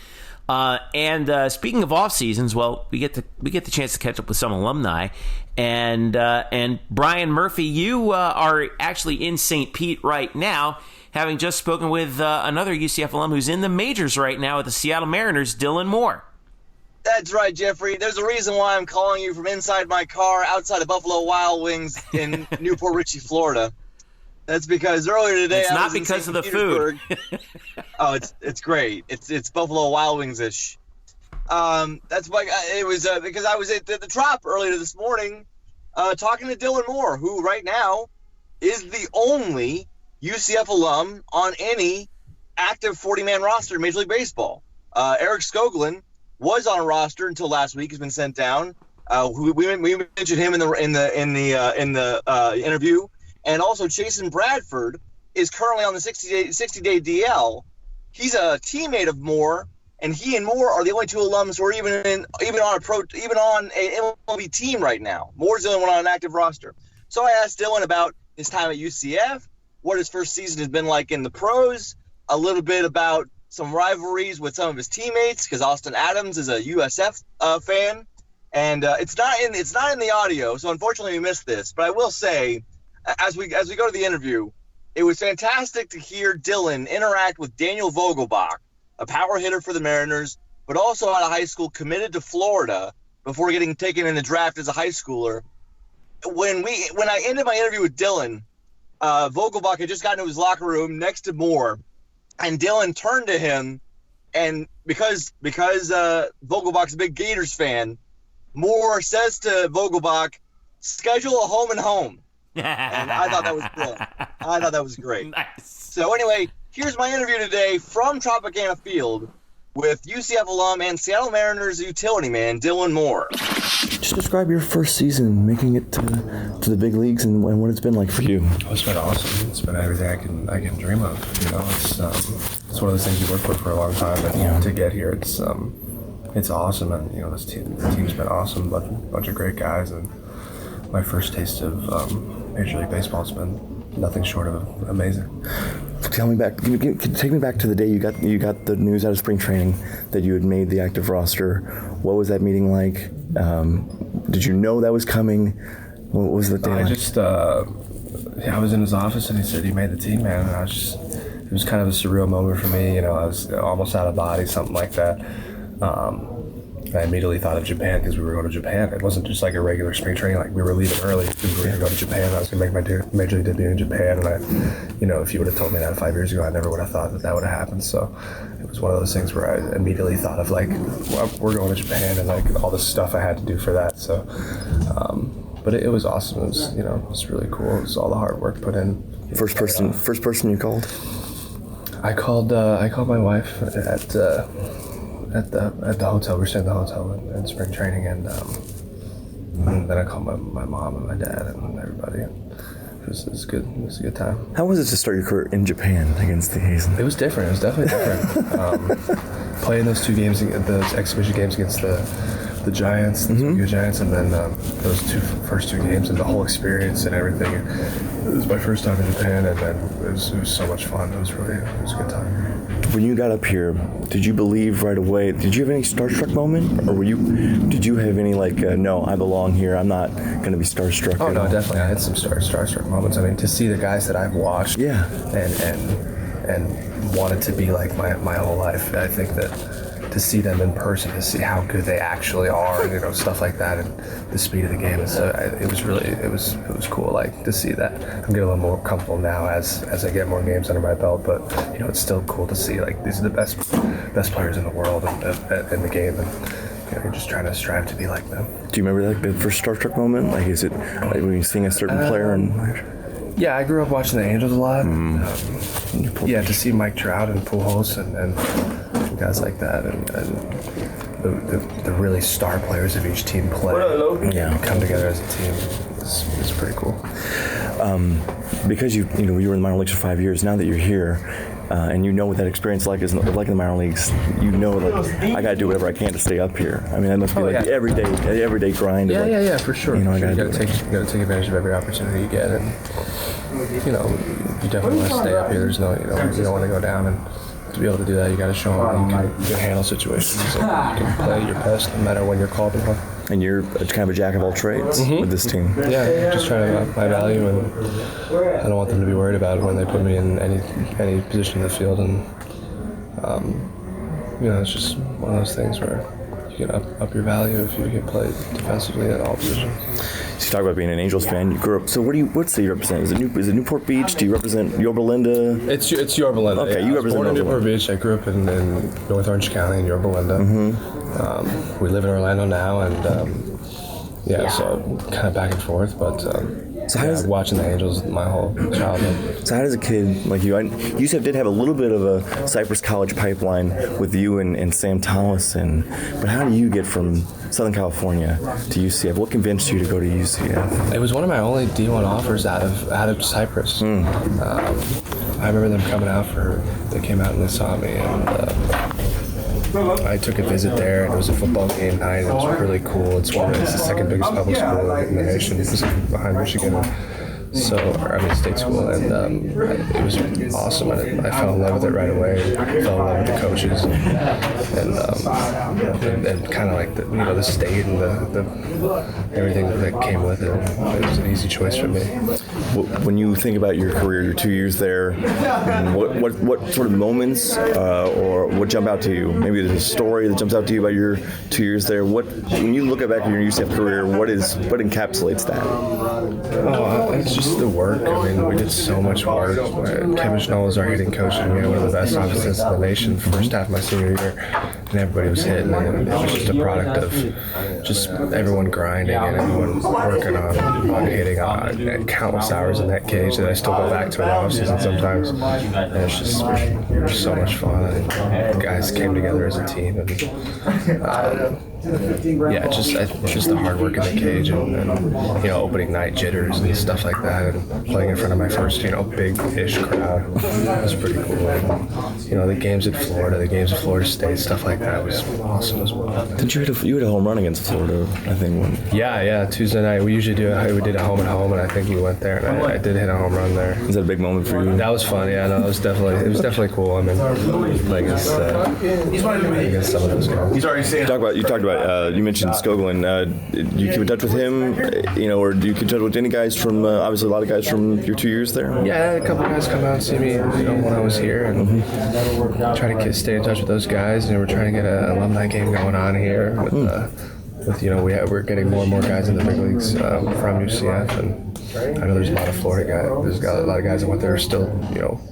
Speaker 2: And speaking of off seasons, well, we get the chance to catch up with some alumni. And Brian Murphy, you are actually in St. Pete right now, having just spoken with another UCF alum who's in the majors right now at the Seattle Mariners, Dylan Moore.
Speaker 3: That's right, Jeffrey. There's a reason why I'm calling you from inside my car outside of Buffalo Wild Wings in Newport Richey, Florida. That's because earlier today
Speaker 2: it's
Speaker 3: I
Speaker 2: not
Speaker 3: was
Speaker 2: because
Speaker 3: in
Speaker 2: of the food.
Speaker 3: Oh, it's great. It's Buffalo Wild Wings-ish. That's why it was because I was at the Trop earlier this morning talking to Dylan Moore, who right now is the only UCF alum on any active 40-man roster in Major League Baseball. Eric Skoglund was on a roster until last week. Has been sent down. We mentioned him in the interview, and also Chasen Bradford is currently on the 60-day DL. He's a teammate of Moore, and he and Moore are the only two alums who are even on a MLB team right now. Moore's the only one on an active roster. So I asked Dylan about his time at UCF, what his first season has been like in the pros, a little bit about some rivalries with some of his teammates, because Austin Adams is a USF fan, and it's not in the audio, so unfortunately we missed this. But I will say, as we go to the interview, it was fantastic to hear Dylan interact with Daniel Vogelbach, a power hitter for the Mariners, but also out of high school, committed to Florida before getting taken in the draft as a high schooler. When I ended my interview with Dylan, Vogelbach had just gotten to his locker room next to Moore. And Dylan turned to him, and because Vogelbach's a big Gators fan, Moore says to Vogelbach, "Schedule a home and home." And I thought that was brilliant. I thought that was great.
Speaker 2: Nice.
Speaker 3: So anyway, here's my interview today from Tropicana Field with UCF alum and Seattle Mariners utility man Dylan Moore.
Speaker 8: Just describe your first season making it to the big leagues and what it's been like for you.
Speaker 9: Oh, it's been awesome. It's been everything I can dream of. You know, it's one of those things you work for a long time, and to get here, it's awesome. And you know, the team's been awesome. Bunch of great guys, and my first taste of Major League Baseball has been nothing short of amazing.
Speaker 8: Tell me back. Take me back to the day you got the news out of spring training that you had made the active roster. What was that meeting like? Did you know that was coming? What was the day like?
Speaker 9: I was in his office and he said he made the team, man. And it was kind of a surreal moment for me. You know, I was almost out of body, something like that. I immediately thought of Japan because we were going to Japan. It wasn't just like a regular spring training, like we were leaving early because we were going to go to Japan. I was going to make my major league debut in Japan, and if you would have told me that 5 years ago, I never would have thought that would have happened. So it was one of those things where I immediately thought of like, well, we're going to Japan and like all the stuff I had to do for that. So, but it was awesome. It was, it was really cool. It was all the hard work put in.
Speaker 8: First person you called?
Speaker 9: I called my wife at the hotel. We were staying at the hotel in spring training, and then I called my mom and my dad and everybody. It was good. It was a good time.
Speaker 8: How was it to start your career in Japan against the Hazen?
Speaker 9: It was different. It was definitely different. Playing those two games, those exhibition games against the Giants, the Tokyo Giants, and then those first two games and the whole experience and everything. It was my first time in Japan, and then it was so much fun. It was a good time.
Speaker 8: When you got up here, did you believe right away? Did you have any starstruck moment, or did you have any no, I belong here, I'm not going to be starstruck?
Speaker 9: Oh no, definitely. I had some starstruck moments. I mean, to see the guys that I've watched, and wanted to be like my whole life. I think that to see them in person, to see how good they actually are, and stuff like that, and the speed of the game. And so it was cool, like to see that. I'm getting a little more comfortable now as I get more games under my belt, but it's still cool to see like these are the best players in the world in the game, and you're just trying to strive to be like them.
Speaker 8: Do you remember like the first starstruck moment? Like, is it like when you seeing a certain player and?
Speaker 9: Yeah, I grew up watching the Angels a lot. To see Mike Trout and Pujols and guys like that, and the really star players of each team play. And come together as a team. It's pretty cool.
Speaker 8: Because you were in the minor leagues for 5 years. Now that you're here, and you know what that experience is like in the minor leagues, you know, like, I got to do whatever I can to stay up here. I mean, that must be the everyday grind.
Speaker 9: Yeah, for sure.
Speaker 8: You know,
Speaker 9: you got to take advantage of every opportunity you get, and you definitely want to stay up here. There's no, you don't want to go down, and to be able to do that, you got to show them you can handle situations. So you can play your best no matter when you're called upon.
Speaker 8: And you're kind of a jack of all trades with this team.
Speaker 9: Yeah, just trying to up my value, and I don't want them to be worried about it when they put me in any position in the field. And it's just one of those things where you can up your value if you can play defensively at all positions.
Speaker 8: So you talk about being an Angels fan. You grew up. So what city you represent? Is it Newport Beach? Do you represent Yorba Linda?
Speaker 9: It's Yorba Linda.
Speaker 8: Okay, you represent
Speaker 9: born in Newport Beach. I grew up in North Orange County in Yorba Linda. We live in Orlando now, and so kind of back and forth. But watching the Angels my whole childhood.
Speaker 8: So how does a kid like you? UCF did have a little bit of a Cypress College pipeline with you and Sam Thomas, but how do you get from Southern California to UCF? What convinced you to go to UCF?
Speaker 9: It was one of my only D1 offers out of Cypress. I remember them coming out they came out and they saw me, and I took a visit there, and it was a football game night. It was really cool. It's the second biggest public school in the nation. It's behind Michigan. State school, and it was awesome. And I fell in love with it right away. I fell in love with the coaches, and kind of like the state and the everything that came with it. It was an easy choice for me.
Speaker 8: When you think about your career, your 2 years there, what sort of moments or what jump out to you? Maybe there's a story that jumps out to you about your 2 years there. When you look back at your UCF career, what encapsulates that?
Speaker 9: It's just the work. I mean, we did so much work. Kevin Schnall was our hitting coach, and we had one of the best offenses in the nation first half of my senior year, and everybody was hitting, and it was just a product of just everyone grinding and everyone working on hitting and countless hours in that cage that I still go back to in the offseason sometimes. And it's just so much fun, and the guys came together as a team, and just the hard work in the cage, and opening night jitters and stuff like that, and playing in front of my first big-ish crowd was pretty cool. And, the games at Florida, the games at Florida State, stuff like that was awesome as well.
Speaker 8: Didn't you hit a home run against Florida? I think.
Speaker 9: Yeah. Tuesday night we usually we did a home and home, and I think we went there, and I did hit a home run there.
Speaker 8: Was that a big moment for you?
Speaker 9: That was fun. Yeah, no, it was definitely cool. I mean, against some of those guys.
Speaker 8: You talked about you mentioned Skoglund. Do you keep in touch with him, or do you keep in touch with any guys from? Obviously, a lot of guys from your 2 years there.
Speaker 9: Yeah, I had a couple guys come out and see me, when I was here, and try to stay in touch with those guys. We're trying to get an alumni game going on here. We're getting more and more guys in the big leagues from UCF, and I know there's a lot of Florida guys. There's a lot of guys that went there still,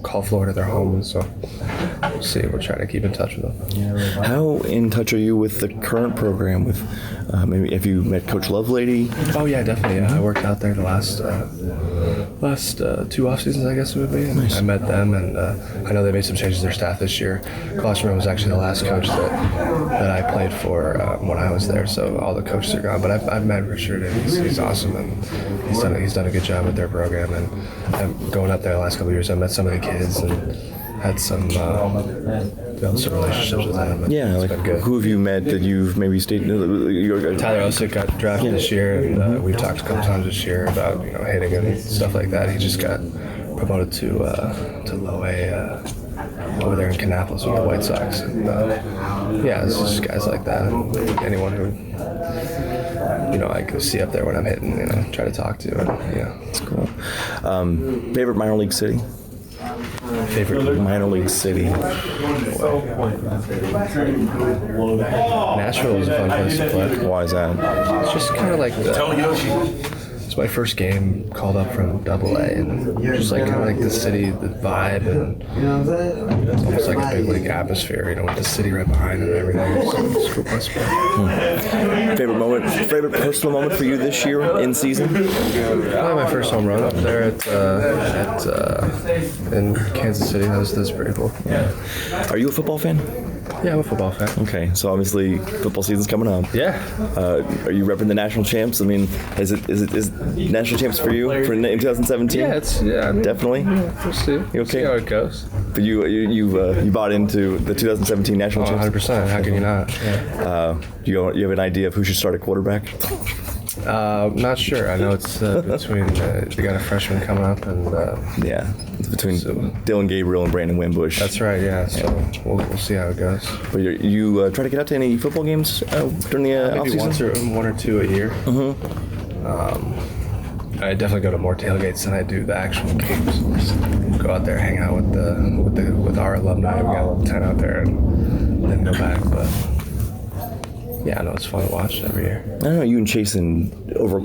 Speaker 9: call Florida their home. So we'll see. We're trying to keep in touch with them.
Speaker 8: How in touch are you with the current program? With maybe have you met Coach Lovelady?
Speaker 9: Oh yeah, definitely. Yeah. I worked out there the last 2 off seasons, I guess it would be. And nice. I met them, and I know they made some changes to their staff this year. Klosterman was actually the last coach that I played for when I was there. So all the coaches are gone, but I've met Richard, and he's awesome, and he's done a good job with their program. And I'm going up there the last couple of years. I met some of the kids and had some relationships with them.
Speaker 8: Who have you met that you've maybe stayed?
Speaker 9: Tyler Osick got drafted this year, and we've talked a couple times this year about hitting and stuff like that. He just got promoted to low A over there in Kannapolis with the White Sox. And it's just guys like that. And anyone who I go see up there when I'm hitting, try to talk to.
Speaker 8: That's cool. Favorite minor league city?
Speaker 9: Favorite
Speaker 8: minor league city?
Speaker 9: Nashville is a fun place to play.
Speaker 8: Why is that?
Speaker 9: It's just kind of like it's was my first game called up from AA, and just like kind of like the city, the vibe, and it's almost like a big league atmosphere, with the city right behind it and everything. So it's cool place to play.
Speaker 8: Favorite personal moment for you this year in season?
Speaker 9: Probably my first home run up there in Kansas City. That's pretty cool.
Speaker 8: Yeah. Are you a football fan?
Speaker 9: Yeah, I'm a football fan.
Speaker 8: Okay, so obviously football season's coming up.
Speaker 9: Yeah.
Speaker 8: Are you repping the national champs? I mean, is national champs for you in 2017?
Speaker 9: Yeah,
Speaker 8: definitely.
Speaker 9: Yeah, we'll see.
Speaker 8: You okay?
Speaker 9: See how it goes.
Speaker 8: But you bought into the 2017 national champs?
Speaker 9: 100%. How can you not? Yeah.
Speaker 8: Do you have an idea of who should start at quarterback?
Speaker 9: Not sure. I know it's between they got a freshman coming up, and
Speaker 8: it's between Dylan Gabriel and Brandon Wimbush.
Speaker 9: That's right. Yeah. So we'll see how it goes.
Speaker 8: But you try to get out to any football games during the
Speaker 9: maybe
Speaker 8: offseason?
Speaker 9: one or two a year. I definitely go to more tailgates than I do the actual games. Just go out there, hang out with our alumni. We got a little tent out there, and then go back. But yeah, I know it's fun to watch every year.
Speaker 8: I don't know, you and Chasen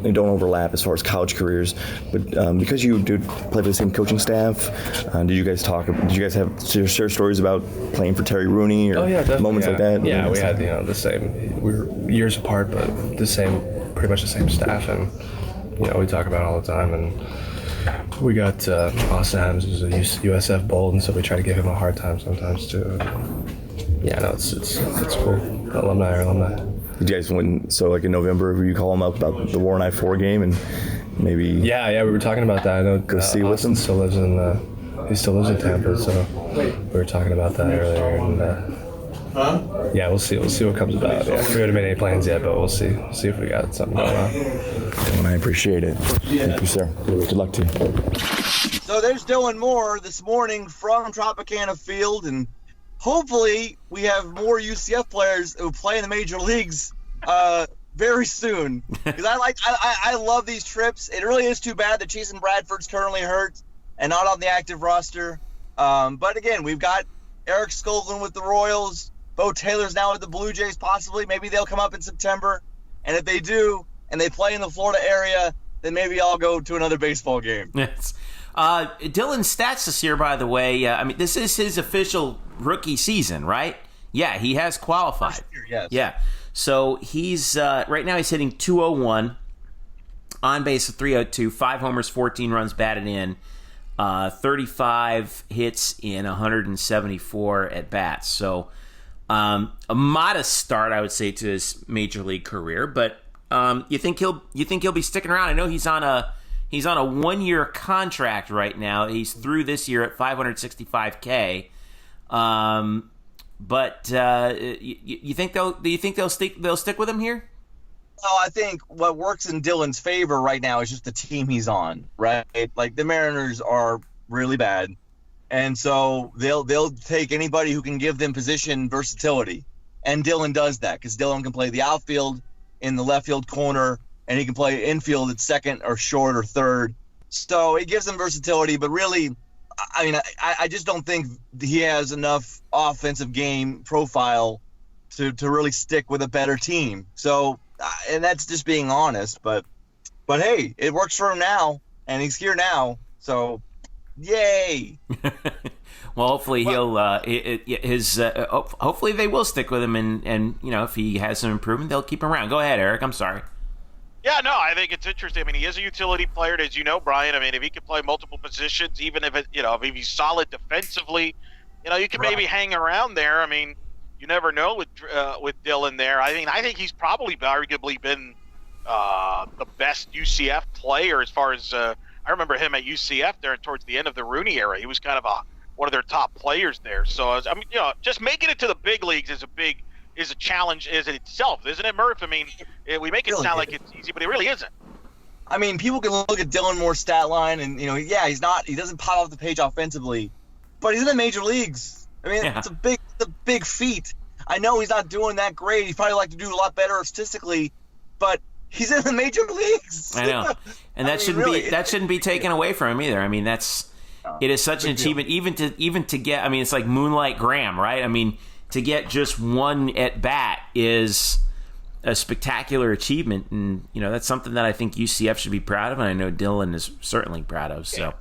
Speaker 8: don't overlap as far as college careers, but because you do play for the same coaching staff, did you guys share stories about playing for Terry Rooney or moments like that?
Speaker 9: Yeah, we had the same. We were years apart, but pretty much the same staff, and we talk about it all the time. And we got Austin Adams, who's a USF Bowl, and so we try to give him a hard time sometimes too. Yeah, no, it's cool. Alumni are alumni.
Speaker 8: Did you guys win? So like in November, will you call him up about the Warren I-4 game and maybe?
Speaker 9: Yeah, we were talking about that. I know
Speaker 8: go see
Speaker 9: Austin
Speaker 8: with him.
Speaker 9: Still lives in Tampa, so we were talking about that earlier. And yeah, we'll see what comes about. Yeah, we haven't made any plans yet, but we'll see if we got something going on.
Speaker 8: And I appreciate it. Thank you, sir. Good luck to you.
Speaker 3: So there's Dylan Moore this morning from Tropicana Field, and hopefully we have more UCF players who play in the major leagues very soon. Because I love these trips. It really is too bad that Chasen Bradford's currently hurt and not on the active roster. But again, we've got Eric Skolkin with the Royals. Bo Taylor's now with the Blue Jays possibly. Maybe they'll come up in September. And if they do, and they play in the Florida area, then maybe I'll go to another baseball game.
Speaker 2: Yes. Dylan's stats this year, by the way, this is his official rookie season, right? Yeah, he has qualified.
Speaker 3: First year, yes.
Speaker 2: Yeah. So he's right now he's hitting .201, on base of .302, 5 homers, 14 runs batted in, 35 hits in 174 at bats. So a modest start, I would say, to his major league career. But you think he'll be sticking around? I know he's on a 1-year contract right now. He's through this year at $565K. But you think they'll stick with him here?
Speaker 3: Well, I think what works in Dylan's favor right now is just the team he's on, right? Like the Mariners are really bad, and so they'll take anybody who can give them position versatility, and Dylan does that because Dylan can play the outfield in the left field corner, and he can play infield at second or short or third. So it gives him versatility, but really, I mean, I just don't think he has enough offensive game profile to really stick with a better team. So, and that's just being honest, but hey, it works for him now, and he's here now. So, yay!
Speaker 2: Well, hopefully hopefully they will stick with him, and if he has some improvement, they'll keep him around. Go ahead, Eric. I'm sorry.
Speaker 4: Yeah, no, I think it's interesting. I mean, he is a utility player, as you know, Brian. I mean, if he can play multiple positions, even if if he's solid defensively, you can maybe hang around there. I mean, you never know with Dylan there. I think he's probably arguably been the best UCF player as far as I remember him at UCF there towards the end of the Rooney era. He was kind of one of their top players there. So I mean, just making it to the big leagues is a challenge in itself, isn't it, Murph? I mean, we make it sound like it's easy, but it really isn't.
Speaker 3: I mean, people can look at Dylan Moore's stat line, and he doesn't pop off the page offensively, but he's in the major leagues. I mean, it's a big feat. I know he's not doing that great. He'd probably like to do a lot better statistically, but he's in the major leagues.
Speaker 2: I know, and that shouldn't be taken away from him either. I mean, it is such an achievement, even to get. I mean, it's like Moonlight Graham, right? I mean, to get just one at bat is a spectacular achievement, and that's something that I think UCF should be proud of, and I know Dylan is certainly proud of. So,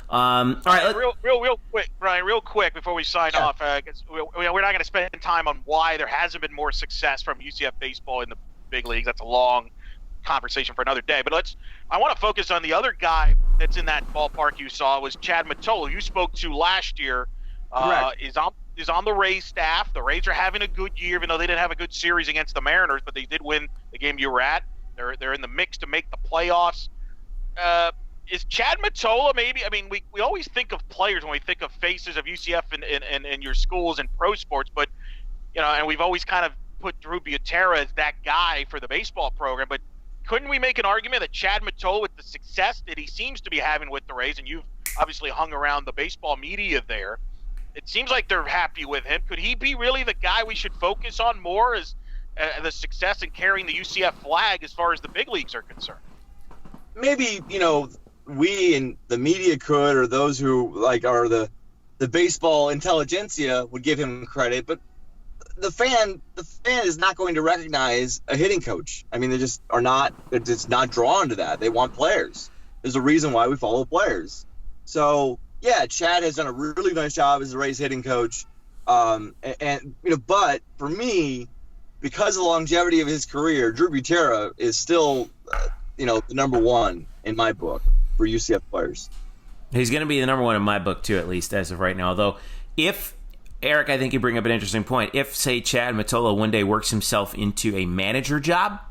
Speaker 2: all right,
Speaker 4: real quick, Brian, real quick before we sign off, we're not going to spend time on why there hasn't been more success from UCF baseball in the big leagues. That's a long conversation for another day. But I want to focus on the other guy that's in that ballpark you saw was Chad Mottola, you spoke to last year. Is on the Rays staff. The Rays are having a good year, even though they didn't have a good series against the Mariners, but they did win the game you were at. They're in the mix to make the playoffs. Is Chad Mottola maybe? I mean, we always think of players when we think of faces of UCF and your schools and pro sports, but and we've always kind of put Drew Butera as that guy for the baseball program. But couldn't we make an argument that Chad Mottola, with the success that he seems to be having with the Rays, and you've obviously hung around the baseball media there, it seems like they're happy with him. Could he be really the guy we should focus on more as the success in carrying the UCF flag as far as the big leagues are concerned?
Speaker 3: Maybe, we and the media could, or those who are the baseball intelligentsia would give him credit, but the fan is not going to recognize a hitting coach. I mean, they're just not drawn to that. They want players. There's a reason why we follow players. So yeah, Chad has done a really nice job as a Rays hitting coach. But for me, because of the longevity of his career, Drew Butera is still, the number one in my book for UCF players.
Speaker 2: He's going to be the number one in my book too, at least as of right now. Although, if Eric, I think you bring up an interesting point. If, say, Chad Mottola one day works himself into a manager job,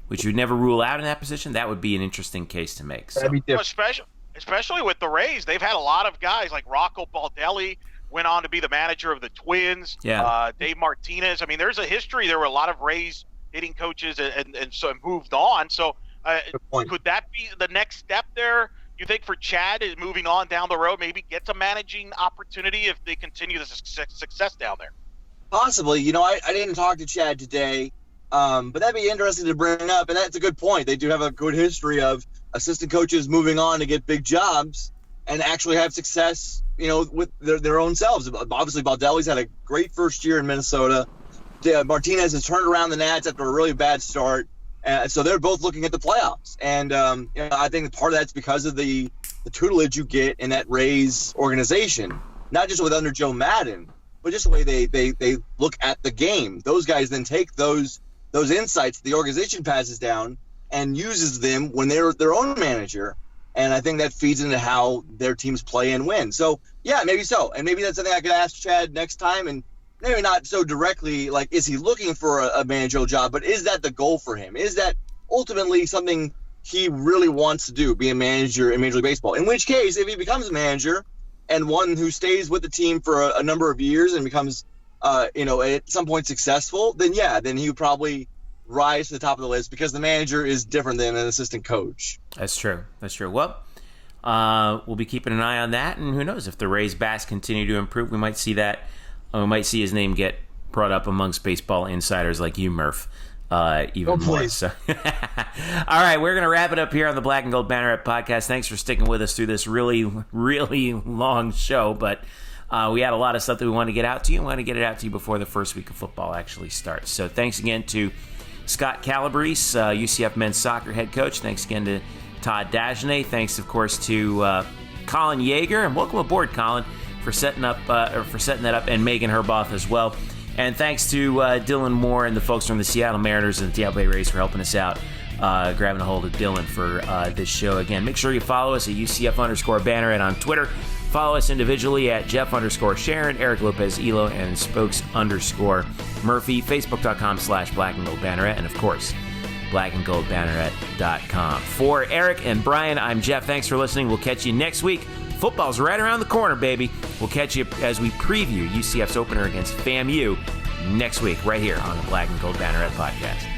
Speaker 2: which you'd never rule out in that position, that would be an interesting case to make. So.
Speaker 3: That'd be different.
Speaker 4: Especially with the Rays, they've had a lot of guys like Rocco Baldelli went on to be the manager of the Twins.
Speaker 2: Yeah.
Speaker 4: Dave Martinez. I mean, there's a history. There were a lot of Rays hitting coaches and so moved on. So could that be the next step there? You think for Chad is moving on down the road, maybe gets a managing opportunity if they continue the success down there?
Speaker 3: Possibly. I didn't talk to Chad today, but that'd be interesting to bring up. And that's a good point. They do have a good history of assistant coaches moving on to get big jobs and actually have success, with their own selves. Obviously, Baldelli's had a great first year in Minnesota. Martinez has turned around the Nats after a really bad start. So they're both looking at the playoffs. And, I think part of that's because of the tutelage you get in that Rays organization, not just with under Joe Madden, but just the way they look at the game. Those guys then take those insights the organization passes down and uses them when they're their own manager. And I think that feeds into how their teams play and win. So, yeah, maybe so. And maybe that's something I could ask Chad next time. And maybe not so directly, is he looking for a managerial job, but is that the goal for him? Is that ultimately something he really wants to do, be a manager in Major League Baseball? In which case, if he becomes a manager and one who stays with the team for a number of years and becomes, at some point successful, then he would probably rise to the top of the list because the manager is different than an assistant coach.
Speaker 2: That's true. Well, we'll be keeping an eye on that, and who knows, if the Rays bats continue to improve, we might see that. We might see his name get brought up amongst baseball insiders like you, Murph, even more. So. All right, we're going to wrap it up here on the Black and Gold Banneret Podcast. Thanks for sticking with us through this really, really long show, but we had a lot of stuff that we want to get out to you, and we want to get it out to you before the first week of football actually starts. So thanks again to Scott Calabrese, UCF men's soccer head coach. Thanks again to Todd Dagenais. Thanks, of course, to Colin Yeager, and welcome aboard, Colin, for setting that up, and Megan Herboth as well. And thanks to Dylan Moore and the folks from the Seattle Mariners and the Tampa Bay Rays for helping us out, grabbing a hold of Dylan for this show. Again, make sure you follow us at UCF_Banneret on Twitter. Follow us individually at Jeff_Sharon, Eric Lopez Elo, and Spokes_Murphy. Facebook.com/Black and Gold Banneret, and of course, blackandgoldbanneret.com. For Eric and Brian, I'm Jeff. Thanks for listening. We'll catch you next week. Football's right around the corner, baby. We'll catch you as we preview UCF's opener against FAMU next week, right here on the Black and Gold Banneret Podcast.